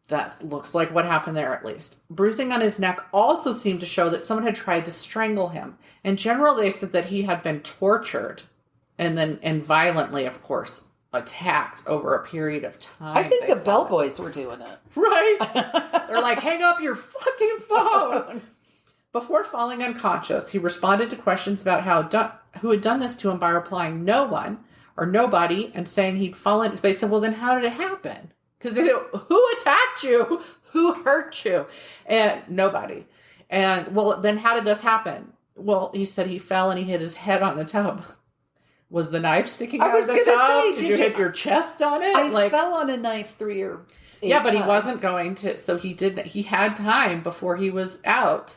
that looks like what happened there, at least. Bruising on his neck also seemed to show that someone had tried to strangle him. In general, they said that he had been tortured and violently, of course, attacked over a period of time. I think the bellboys were doing it. Right? They're like, hang up your fucking phone. Before falling unconscious, he responded to questions about who had done this to him by replying no one or nobody and saying he'd fallen. They said, well, then how did it happen? Because who attacked you? Who hurt you? And nobody. And, well, then how did this happen? Well, he said he fell and he hit his head on the tub. Was the knife sticking out of the tub? Did you hit your chest on it? I fell on a knife 3 or 8 Yeah, but times. He wasn't going to. So he had time before he was out.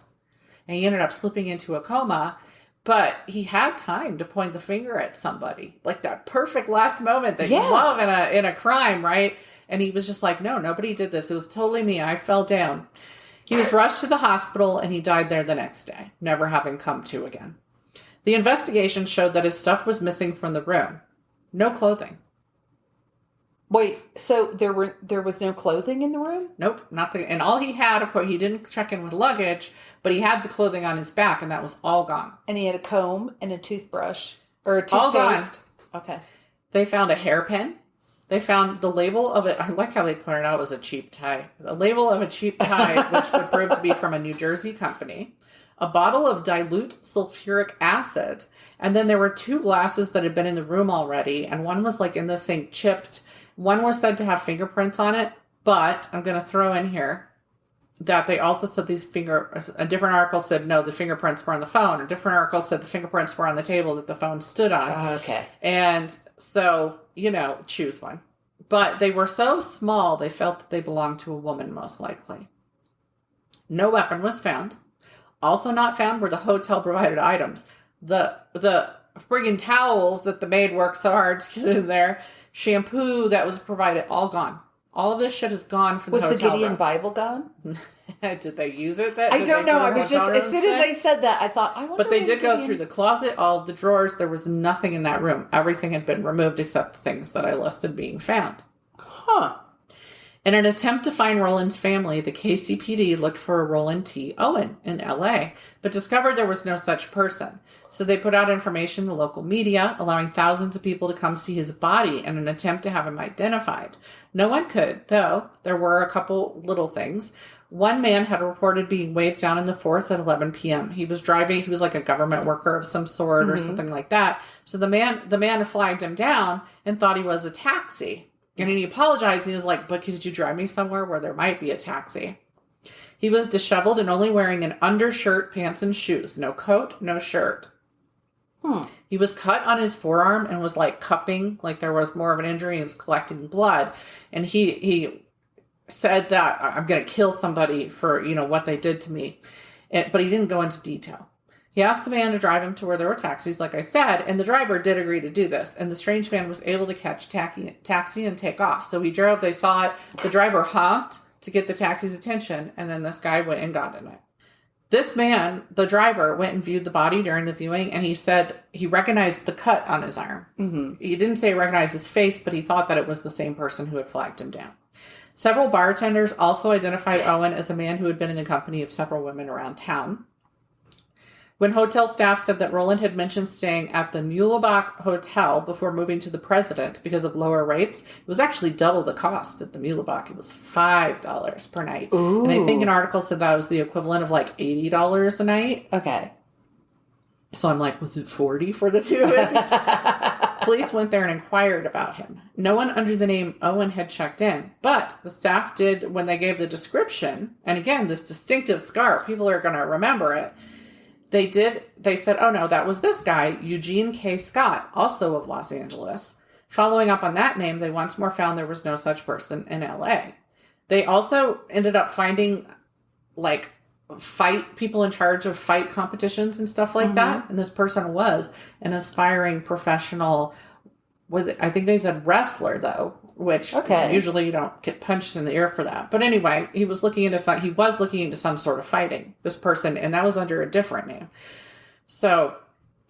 And he ended up slipping into a coma. But he had time to point the finger at somebody. Like that perfect last moment that you love in a crime, right? And he was just like, no, nobody did this. It was totally me. I fell down. He was rushed to the hospital and he died there the next day, never having come to again. The investigation showed that his stuff was missing from the room. No clothing. Wait, so there was no clothing in the room? Nope, nothing. And all he had, of course, he didn't check in with luggage, but he had the clothing on his back and that was all gone. And he had a comb and a toothbrush or a toothpaste. All gone. Okay. They found a hairpin. They found the label of it. I like how they pointed out it was a cheap tie. The label of a cheap tie, which would prove to be from a New Jersey company. A bottle of dilute sulfuric acid. And then there were 2 glasses that had been in the room already. And one was like in the sink chipped. One was said to have fingerprints on it. But I'm going to throw in here that they also said a different article said, no, the fingerprints were on the phone. A different article said the fingerprints were on the table that the phone stood on. Okay. And so, choose one. But they were so small, they felt that they belonged to a woman, most likely. No weapon was found. Also not found were the hotel-provided items. The friggin' towels that the maid worked so hard to get in there, shampoo that was provided, all gone. All of this shit is gone from the hotel room. Was the Gideon Bible gone? Did they use it? I don't know. I was just, as soon as I said that, I thought, I wonder. But they did go through the closet, all of the drawers. There was nothing in that room. Everything had been removed except the things that I listed being found. Huh. In an attempt to find Roland's family, the KCPD looked for a Roland T. Owen in LA, but discovered there was no such person. So they put out information in the local media, allowing thousands of people to come see his body in an attempt to have him identified. No one could, though. There were a couple little things. One man had reported being waved down in the 4th at 11 p.m. He was driving. He was like a government worker of some sort or something like that. So the man flagged him down and thought he was a taxi. And he apologized, and he was like, but could you drive me somewhere where there might be a taxi? He was disheveled and only wearing an undershirt, pants, and shoes. No coat, no shirt. He was cut on his forearm and was like cupping, like there was more of an injury and was collecting blood. And he said that I'm going to kill somebody for, what they did to me. But he didn't go into detail. He asked the man to drive him to where there were taxis, like I said, and the driver did agree to do this. And the strange man was able to catch taxi and take off. So he drove, they saw it, the driver honked to get the taxi's attention, and then this guy went and got in it. This man, the driver, went and viewed the body during the viewing, and he said he recognized the cut on his arm. Mm-hmm. He didn't say he recognized his face, but he thought that it was the same person who had flagged him down. Several bartenders also identified Owen as a man who had been in the company of several women around town. When hotel staff said that Roland had mentioned staying at the Muhlebach Hotel before moving to the President because of lower rates, it was actually double the cost at the Muhlebach. It was $5 per night. Ooh. And I think an article said that was the equivalent of like $80 a night. Okay. So I'm like, was it $40 for the two? Police went there and inquired about him. No one under the name Owen had checked in, but the staff did when they gave the description. And again, this distinctive scar, people are going to remember it. They said, oh no, that was this guy, Eugene K. Scott, also of Los Angeles, Following up on that name, they once more found there was no such person in LA. They also ended up finding like fight people in charge of fight competitions and stuff like that. And this person was an aspiring professional I think they said wrestler though, which usually you don't get punched in the ear for that. But anyway, he was looking into some sort of fighting, this person, and that was under a different name. So,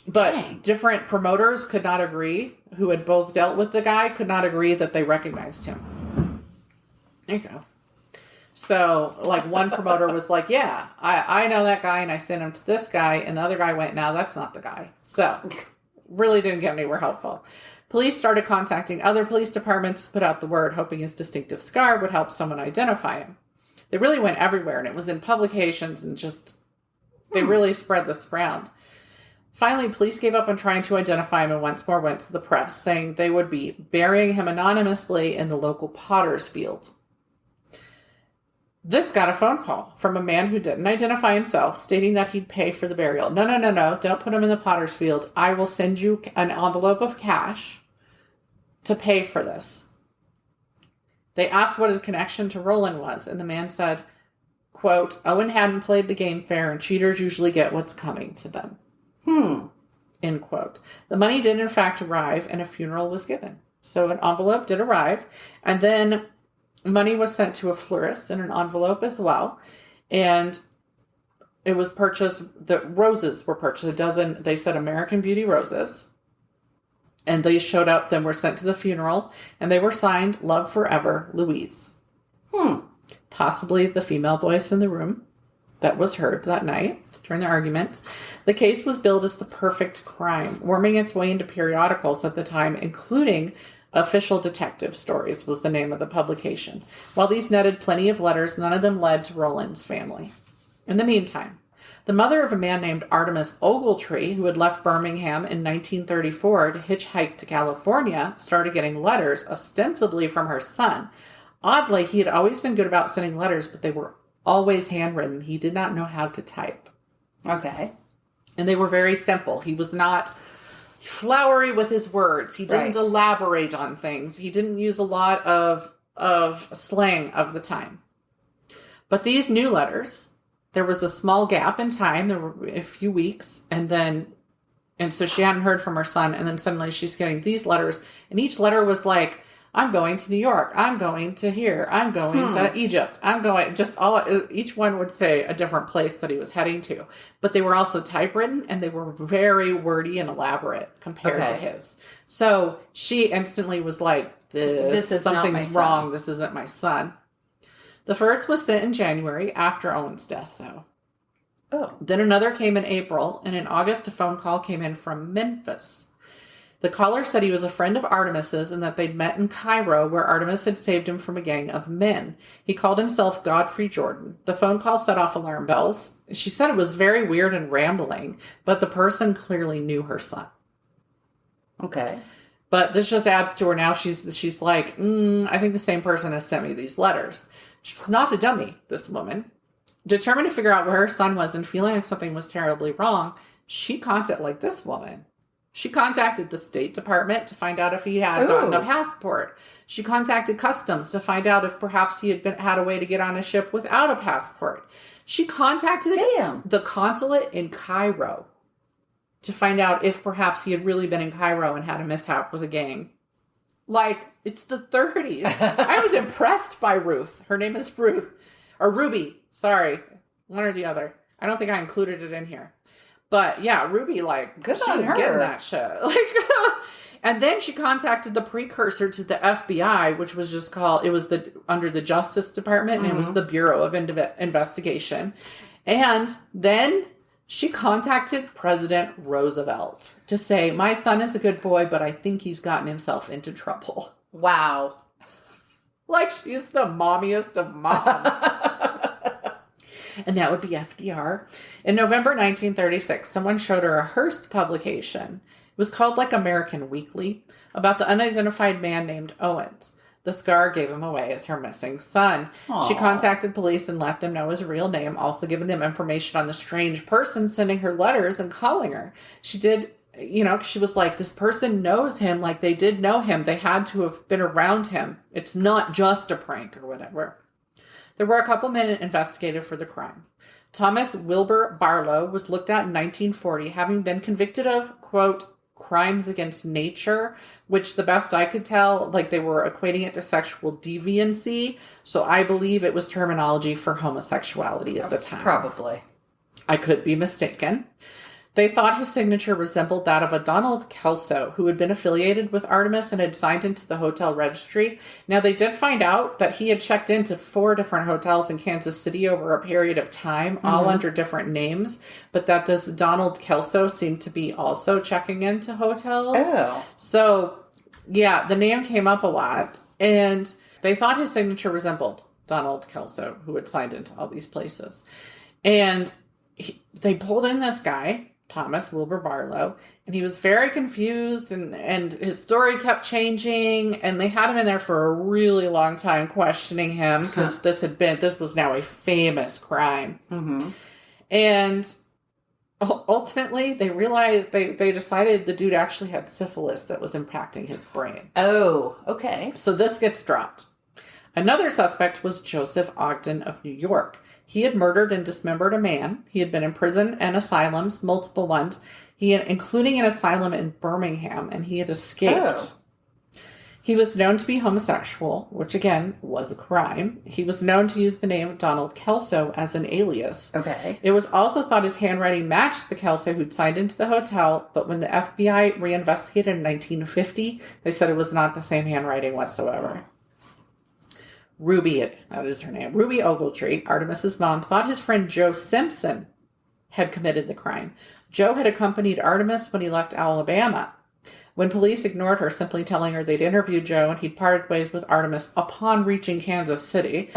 but different promoters could not agree, who had both dealt with the guy, could not agree that they recognized him. There you go. So, like, one promoter was like, yeah, I know that guy, and I sent him to this guy, and the other guy went, no, that's not the guy. So, really didn't get anywhere helpful. Police started contacting other police departments to put out the word, hoping his distinctive scar would help someone identify him. They really went everywhere, and it was in publications, and just, they really spread this around. Finally, police gave up on trying to identify him and once more went to the press, saying they would be burying him anonymously in the local potter's field. This got a phone call from a man who didn't identify himself, stating that he'd pay for the burial. No, don't put him in the potter's field. I will send you an envelope of cash to pay for this. They asked what his connection to Roland was, and the man said, quote, Owen hadn't played the game fair, and cheaters usually get what's coming to them. End quote. The money did in fact arrive, and a funeral was given. So an envelope did arrive, and then money was sent to a florist in an envelope as well. And it was purchased, the roses were purchased, a dozen, they said American Beauty roses. And they showed up, then were sent to the funeral, and they were signed, Love Forever, Louise. Possibly the female voice in the room that was heard that night during the arguments. The case was billed as the perfect crime, worming its way into periodicals at the time, including Official Detective Stories was the name of the publication. While these netted plenty of letters, none of them led to Roland's family. In the meantime, the mother of a man named Artemis Ogletree, who had left Birmingham in 1934 to hitchhike to California, started getting letters, ostensibly from her son. Oddly, he had always been good about sending letters, but they were always handwritten. He did not know how to type. Okay. And they were very simple. He was not flowery with his words. He didn't elaborate on things. He didn't use a lot of slang of the time. But these new letters, there was a small gap in time. There were a few weeks, and so she hadn't heard from her son, and then suddenly she's getting these letters, and each letter was like, I'm going to New York. I'm going to here. I'm going to Egypt. I'm going, each one would say a different place that he was heading to. But they were also typewritten, and they were very wordy and elaborate compared to his. So she instantly was like, this is something's wrong. This isn't my son. The first was sent in January after Owen's death, though. Oh. Then another came in April, and in August a phone call came in from Memphis. The caller said he was a friend of Artemis's and that they'd met in Cairo, where Artemis had saved him from a gang of men. He called himself Godfrey Jordan. The phone call set off alarm bells. She said it was very weird and rambling, but the person clearly knew her son. Okay. But this just adds to her now. She's like, I think the same person has sent me these letters. She was not a dummy, this woman. Determined to figure out where her son was and feeling like something was terribly wrong, she contacted the State Department to find out if he had gotten a passport. She contacted Customs to find out if perhaps he had a way to get on a ship without a passport. She contacted the consulate in Cairo to find out if perhaps he had really been in Cairo and had a mishap with a gang. Like, it's the 30s. I was impressed by Ruth. Her name is Ruth. Or Ruby. Sorry. One or the other. I don't think I included it in here. But yeah, Ruby, like, good she on was her. Getting that shit. Like, and then she contacted the precursor to the FBI, which was just called, it was under the Justice Department, and it was the Bureau of Investigation. And then she contacted President Roosevelt to say, my son is a good boy, but I think he's gotten himself into trouble. Wow. Like, she's the mommiest of moms. And that would be FDR. In November 1936, someone showed her a Hearst publication. It was called like American Weekly, about the unidentified man named Owens. The scar gave him away as her missing son. Aww. She contacted police and let them know his real name, also giving them information on the strange person sending her letters and calling her. She did she was like, this person knows him. Like, they did know him. They had to have been around him. It's not just a prank or whatever. There were a couple men investigated for the crime. Thomas Wilbur Barlow was looked at in 1940, having been convicted of, quote, crimes against nature, which the best I could tell, like, they were equating it to sexual deviancy. So I believe it was terminology for homosexuality at the time. Probably. I could be mistaken. They thought his signature resembled that of a Donald Kelso, who had been affiliated with Artemis and had signed into the hotel registry. Now, they did find out that he had checked into 4 different hotels in Kansas City over a period of time, all under different names, but that this Donald Kelso seemed to be also checking into hotels. Oh. So, yeah, the name came up a lot, and they thought his signature resembled Donald Kelso, who had signed into all these places. And they pulled in this guy, Thomas Wilbur Barlow, and he was very confused, and his story kept changing, and they had him in there for a really long time questioning him, because this was now a famous crime. Mm-hmm. And ultimately, they realized, they decided the dude actually had syphilis that was impacting his brain. Oh, okay. So this gets dropped. Another suspect was Joseph Ogden of New York. He had murdered and dismembered a man. He had been in prison and asylums, multiple ones, including an asylum in Birmingham, and he had escaped. Oh. He was known to be homosexual, which again was a crime. He was known to use the name Donald Kelso as an alias. Okay. It was also thought his handwriting matched the Kelso who'd signed into the hotel, but when the FBI reinvestigated in 1950, they said it was not the same handwriting whatsoever. Ruby, that is her name, Ruby Ogletree, Artemis's mom, thought his friend Joe Simpson had committed the crime. Joe had accompanied Artemis when he left Alabama. When police ignored her, simply telling her they'd interviewed Joe and he'd parted ways with Artemis upon reaching Kansas City.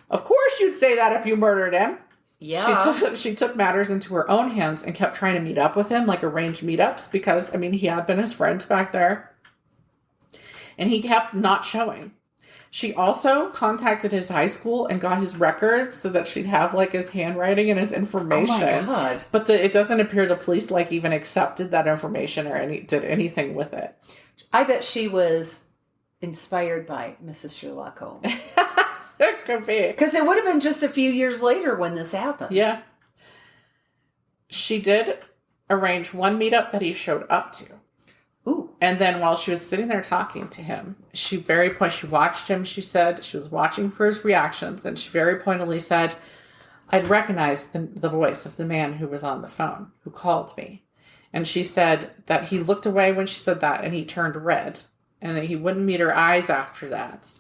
Of course you'd say that if you murdered him. Yeah. She took matters into her own hands and kept trying to meet up with him, like arranged meetups, because, he had been his friend back there. And he kept not showing. She also contacted his high school and got his records so that she'd have, like, his handwriting and his information. Oh, my God. But it doesn't appear the police, like, even accepted that information or did anything with it. I bet she was inspired by Mrs. Sherlock Holmes. It could be. Because it would have been just a few years later when this happened. Yeah. She did arrange one meetup that he showed up to. Ooh. And then while she was sitting there talking to him, she watched him, she said, she was watching for his reactions, and she very pointedly said, I'd recognized the voice of the man who was on the phone, who called me. And she said that he looked away when she said that, and he turned red, and that he wouldn't meet her eyes after that.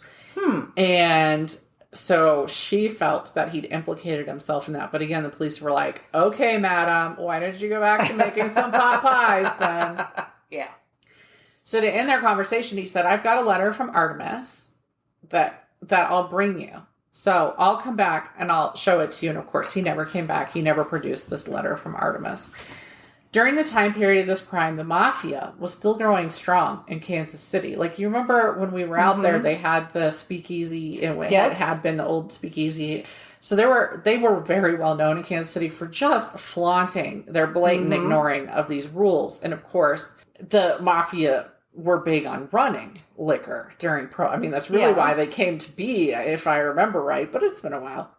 And so she felt that he'd implicated himself in that. But again, the police were like, okay, madam, why don't you go back to making some pot pies then? Yeah. So to end their conversation, he said, I've got a letter from Artemis that I'll bring you. So I'll come back and I'll show it to you. And of course, he never came back. He never produced this letter from Artemis. During the time period of this crime, the mafia was still growing strong in Kansas City. Like, you remember when we were out there, they had the speakeasy. It had been the old speakeasy. So they were very well known in Kansas City for just flaunting their blatant ignoring of these rules. And of course, the mafia were big on running liquor during that's really why they came to be, if I remember right, but it's been a while.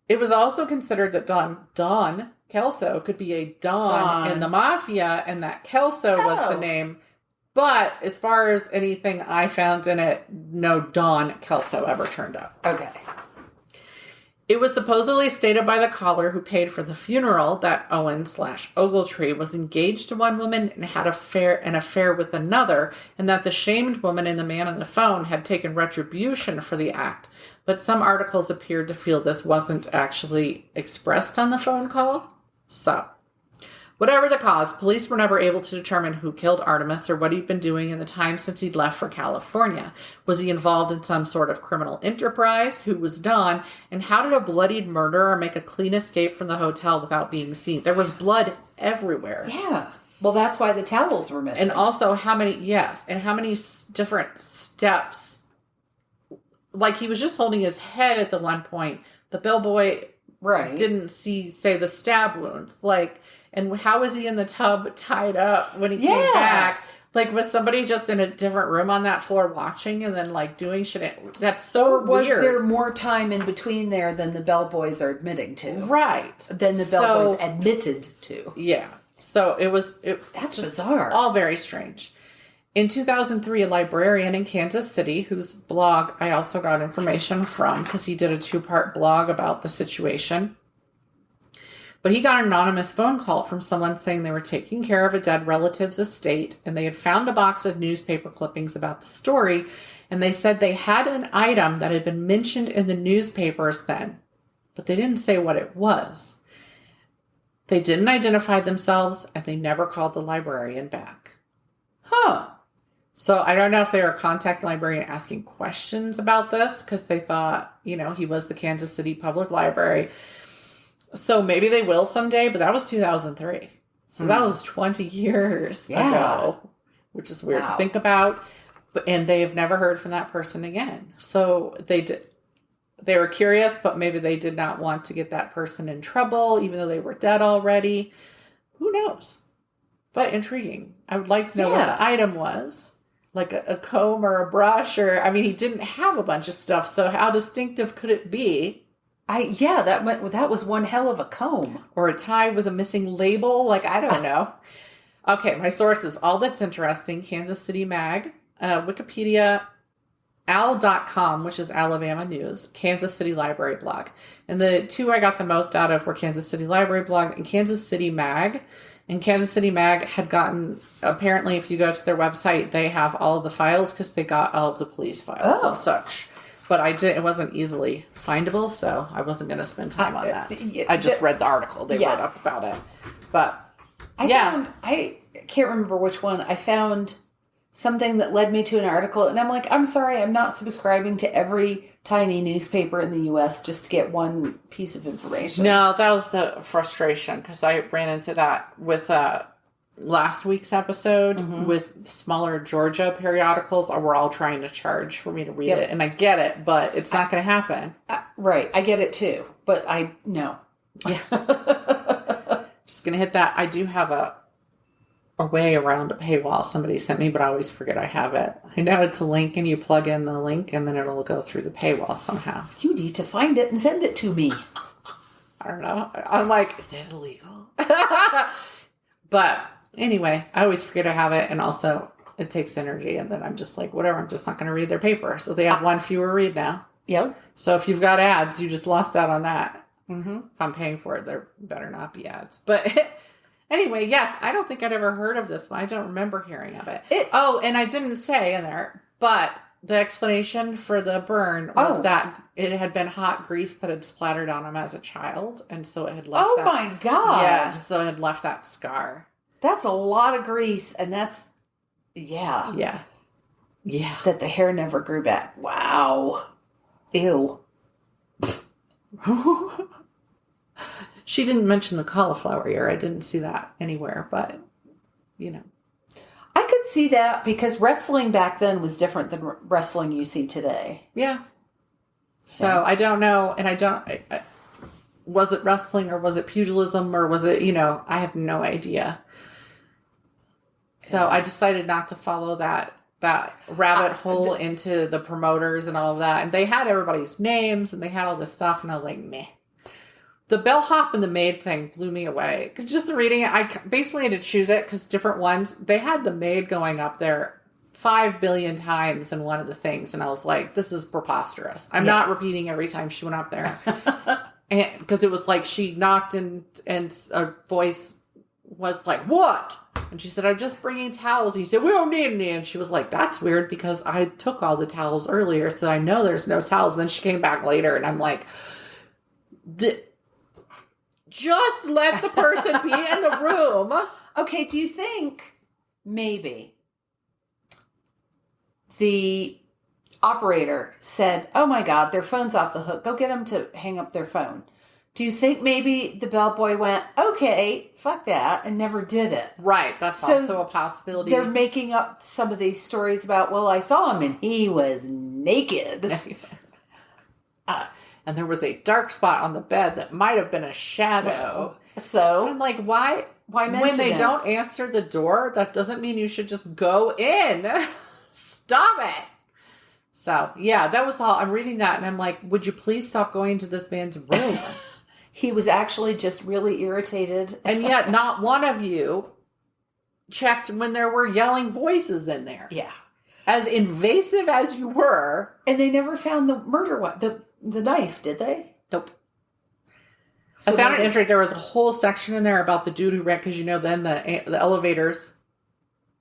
It was also considered that Don Kelso could be a Don in the mafia, and that Kelso was the name. But as far as anything I found in it, no Don Kelso ever turned up. Okay. It was supposedly stated by the caller who paid for the funeral that Owen/Ogletree was engaged to one woman and had an affair with another, and that the shamed woman and the man on the phone had taken retribution for the act. But some articles appeared to feel this wasn't actually expressed on the phone call. So, whatever the cause, police were never able to determine who killed Artemis or what he'd been doing in the time since he'd left for California. Was he involved in some sort of criminal enterprise? Who was Don? And how did a bloodied murderer make a clean escape from the hotel without being seen? There was blood everywhere. Yeah. Well, that's why the towels were missing. And also how many different steps. Like, he was just holding his head at the one point. The bellboy Right. didn't say the stab wounds. Like, and how was he in the tub tied up when he came back? Like, was somebody just in a different room on that floor watching and then, like, doing shit? That's so was weird. there more time in between there than the bellboys are admitting to? Right. Than the bellboys admitted to. Yeah. So That's just bizarre. All very strange. In 2003, a librarian in Kansas City, whose blog I also got information from because he did a 2-part blog about the situation. But he got an anonymous phone call from someone saying they were taking care of a dead relative's estate and they had found a box of newspaper clippings about the story. And they said they had an item that had been mentioned in the newspapers then, but they didn't say what it was. They didn't identify themselves and they never called the librarian back. Huh. So I don't know if they were contacting the librarian asking questions about this because they thought, he was the Kansas City Public Library. So maybe they will someday, but that was 2003. So that was 20 years ago, which is weird to think about. And they have never heard from that person again. So they were curious, but maybe they did not want to get that person in trouble, even though they were dead already. Who knows? But intriguing. I would like to know what the item was. Like a comb or a brush he didn't have a bunch of stuff. So how distinctive could it be? That was one hell of a comb. Or a tie with a missing label. Like, I don't know. Okay, my sources. All That's Interesting, Kansas City Mag, Wikipedia, al.com, which is Alabama News, Kansas City Library Blog. And the two I got the most out of were Kansas City Library Blog and Kansas City Mag. And Kansas City Mag had gotten, apparently if you go to their website, they have all of the files because they got all of the police files and such. But it wasn't easily findable, so I wasn't going to spend time on that. I just read the article. They wrote up about it. But, I can't remember which one. I found something that led me to an article, and I'm like, I'm sorry, I'm not subscribing to every tiny newspaper in the U.S. just to get one piece of information. No, that was the frustration, because I ran into that with last week's episode with smaller Georgia periodicals. We're all trying to charge for me to read it, and I get it, but it's not going to happen. Right, I get it too, but no. Yeah. Just going to hit that. I do have a way around a paywall somebody sent me, but I always forget I have it. I know it's a link and you plug in the link and then it'll go through the paywall somehow. You need to find it and send it to me. I don't know. I'm like, is that illegal? But anyway, I always forget I have it, and also it takes energy, and then I'm just like, whatever, I'm just not going to read their paper. So they have one fewer read now. Yep. So if you've got ads, you just lost out on that. Mm-hmm. If I'm paying for it, there better not be ads. But anyway, yes, I don't think I'd ever heard of this one. I don't remember hearing of it. And I didn't say in there, but the explanation for the burn was that it had been hot grease that had splattered on him as a child, and so it had left my God. Yeah, so it had left that scar. That's a lot of grease, and that's, Yeah. That the hair never grew back. Wow. Ew. She didn't mention the cauliflower ear. I didn't see that anywhere, but, I could see that because wrestling back then was different than wrestling you see today. Yeah. So I don't know, and was it wrestling or was it pugilism or was it, I have no idea. So I decided not to follow that rabbit hole into the promoters and all of that. And they had everybody's names and they had all this stuff. And I was like, meh. The bellhop and the maid thing blew me away. Just reading it, I basically had to choose it because different ones, they had the maid going up there 5 billion times in one of the things. And I was like, this is preposterous. I'm not repeating every time she went up there. Because it was like she knocked and a voice was like, what? And she said, I'm just bringing towels. And he said, we don't need any. And she was like, that's weird because I took all the towels earlier, so I know there's no towels. And then she came back later, and I'm like, just let the person be in the room. Okay, do you think maybe the operator said, oh my God, their phone's off the hook. Go get them to hang up their phone. Do you think maybe the bellboy went, okay, fuck that, and never did it? Right. That's also a possibility. They're making up some of these stories about, well, I saw him and he was naked. and there was a dark spot on the bed that might have been a shadow. So I'm like, why mention when they it? don't answer the door, that doesn't mean you should just go in. Stop it. So, yeah, that was all. I'm reading that, and I'm like, would you please stop going to this man's room? He was actually just really irritated. And yet not one of you checked when there were yelling voices in there. Yeah. As invasive as you were. And they never found the murder weapon, the knife, did they? Nope. So I found it interesting. There was a whole section in there about the dude who ran, because then the elevators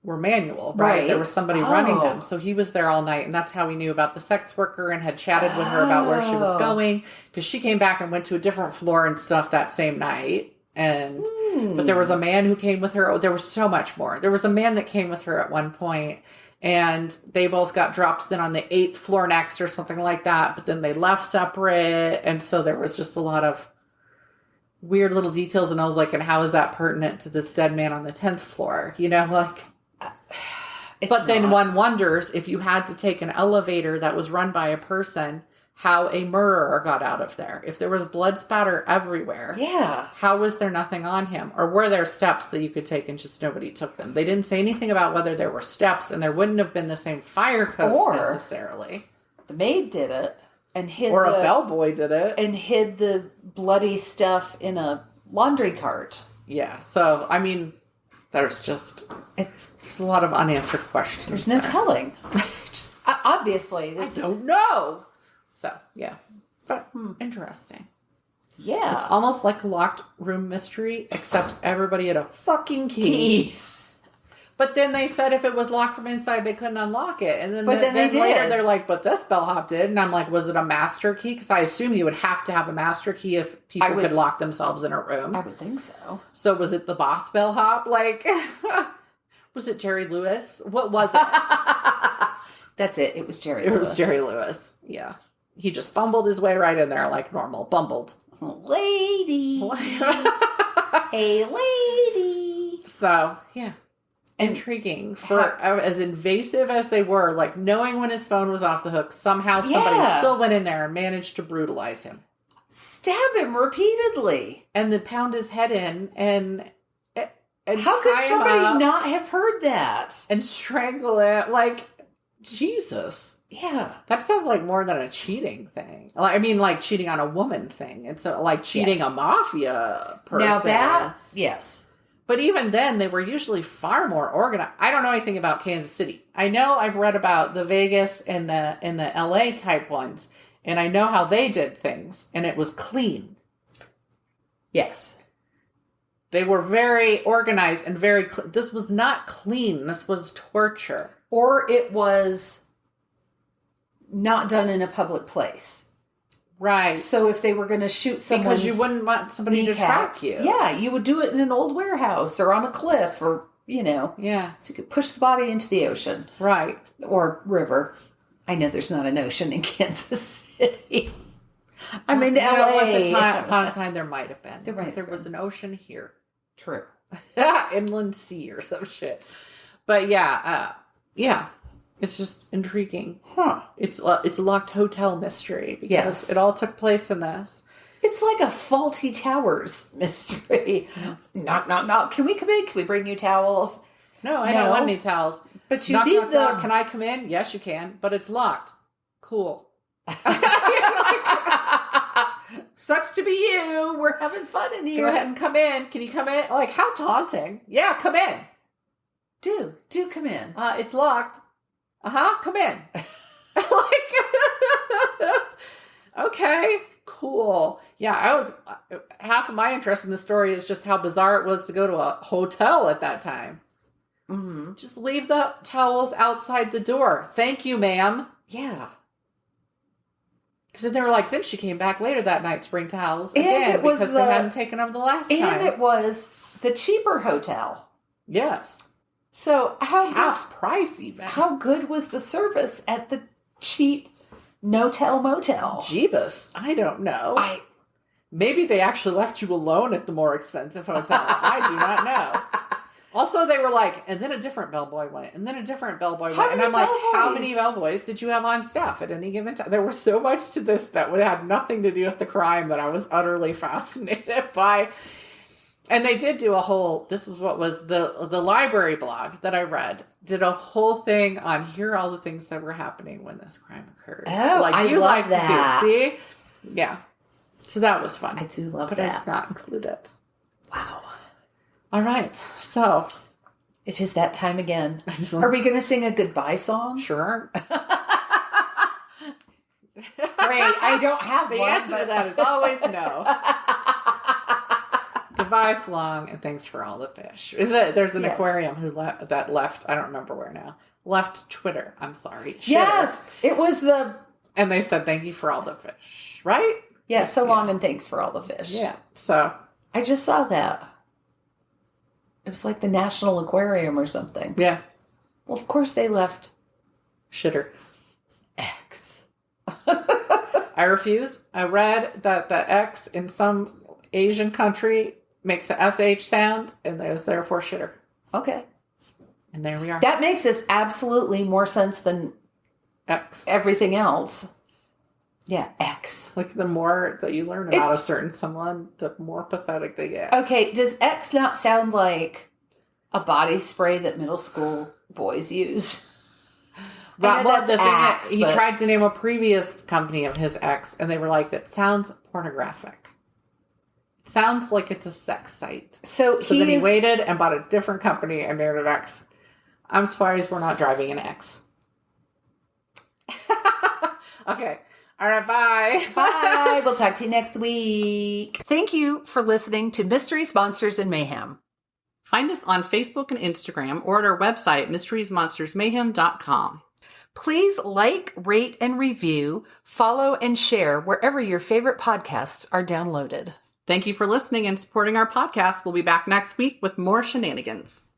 were manual, right? There was somebody running them. So he was there all night, and that's how he knew about the sex worker and had chatted with her about where she was going, because she came back and went to a different floor and stuff that same night. And but there was a man who came with her. There was so much more. There was a man that came with her at one point, and they both got dropped then on the 8th floor next or something like that, but then they left separate. And so there was just a lot of weird little details, and I was like, and how is that pertinent to this dead man on the 10th floor? But then one wonders, if you had to take an elevator that was run by a person, how a murderer got out of there. If there was blood spatter everywhere, how was there nothing on him? Or were there steps that you could take and just nobody took them? They didn't say anything about whether there were steps, and there wouldn't have been the same fire codes necessarily. The maid did it and hid, or a bellboy did it and hid the bloody stuff in a laundry cart. Yeah. So I mean, there's a lot of unanswered questions. There's no telling. Obviously, I don't know. So yeah, but interesting. Yeah, it's almost like a locked room mystery, except everybody had a fucking key. But then they said if it was locked from inside, they couldn't unlock it. And then, then later they're like, but this bellhop did. And I'm like, was it a master key? Because I assume you would have to have a master key if people could lock themselves in a room. I would think so. So was it the boss bellhop? Like, was it Jerry Lewis? What was it? That's it. It was Jerry Lewis. It was Jerry Lewis. Yeah. He just fumbled his way right in there like normal. Bumbled. Lady. Hey, lady. So, yeah. Intriguing. For as invasive as they were, like knowing when his phone was off the hook, somehow somebody still went in there and managed to brutalize him. Stab him repeatedly. And then pound his head in and how could somebody not have heard that? And strangle it. Like, Jesus. Yeah. That sounds like more than a cheating thing. I mean, like cheating on a woman thing. It's like cheating a mafia person. Now that, yes. But even then, they were usually far more organized. I don't know anything about Kansas City. I know I've read about the Vegas and the LA type ones, and I know how they did things, and it was clean. Yes. They were very organized and very this was not clean. This was torture. Or it was not done in a public place. Right. So if they were going to shoot someone, because you wouldn't want somebody to track you. Yeah, you would do it in an old warehouse or on a cliff or, Yeah. So you could push the body into the ocean. Right. Or river. I know there's not an ocean in Kansas City. I'm in LA. Upon a time there might have been. There was an ocean here. True. Inland sea or some shit. But yeah. It's just intriguing. Huh. It's a locked hotel mystery because it all took place in this. It's like a Faulty Towers mystery. Yeah. Knock, knock, knock. Can we come in? Can we bring you towels? No, I don't want any towels. But you need them. Can I come in? Yes, you can. But it's locked. Cool. Sucks to be you. We're having fun in here. Go ahead and come in. Can you come in? Like, how taunting. Yeah, come in. Do come in. It's locked. Come in. Okay, cool. Yeah, half of my interest in the story is just how bizarre it was to go to a hotel at that time. Mm-hmm. Just leave the towels outside the door. Thank you, ma'am. Yeah. Because they were like, then she came back later that night to bring towels again because they hadn't taken them the last time. And it was the cheaper hotel. Yes. So half price even. How good was the service at the cheap no-tell motel? Jeebus. I don't know. Maybe they actually left you alone at the more expensive hotel. I do not know. Also, they were like, and then a different bellboy went, and then a different bellboy How went. And many I'm like, how bellboys? many bellboys did you have on staff at any given time? There was so much to this that had nothing to do with the crime that I was utterly fascinated by. And they did do a whole, this was what was the library blog that I read, did a whole thing on here are all the things that were happening when this crime occurred. Oh, like I you love like that. to do. See? Yeah. So that was fun. I do love but that. it's not included. Wow. All right. So. It is that time again. Are we going to sing a goodbye song? Sure. Great. I don't have The one. answer to that is always no. Goodbye, Slong, and thanks for all the fish. There's an aquarium that left, I don't remember where now, left Twitter. I'm sorry. Shitter. Yes. It was and they said thank you for all the fish, right? Yeah, so long and thanks for all the fish. Yeah. So. I just saw that. It was like the National Aquarium or something. Yeah. Well, of course they left. Shitter. X. I refuse. I read that the X in some Asian country makes a SH sound and there's therefore shitter. Okay. And there we are. That makes this absolutely more sense than X. everything else. Yeah, X. Like the more that you learn about a certain someone, the more pathetic they get. Okay, does X not sound like a body spray that middle school boys use? He tried to name a previous company of his X, and they were like, that sounds pornographic. Sounds like it's a sex site. So then he waited and bought a different company and named it X. I'm surprised we're not driving an X. Okay. All right, bye. Bye. We'll talk to you next week. Thank you for listening to Mysteries, Monsters, and Mayhem. Find us on Facebook and Instagram or at our website, mysteriesmonstersmayhem.com. Please like, rate, and review, follow, and share wherever your favorite podcasts are downloaded. Thank you for listening and supporting our podcast. We'll be back next week with more shenanigans.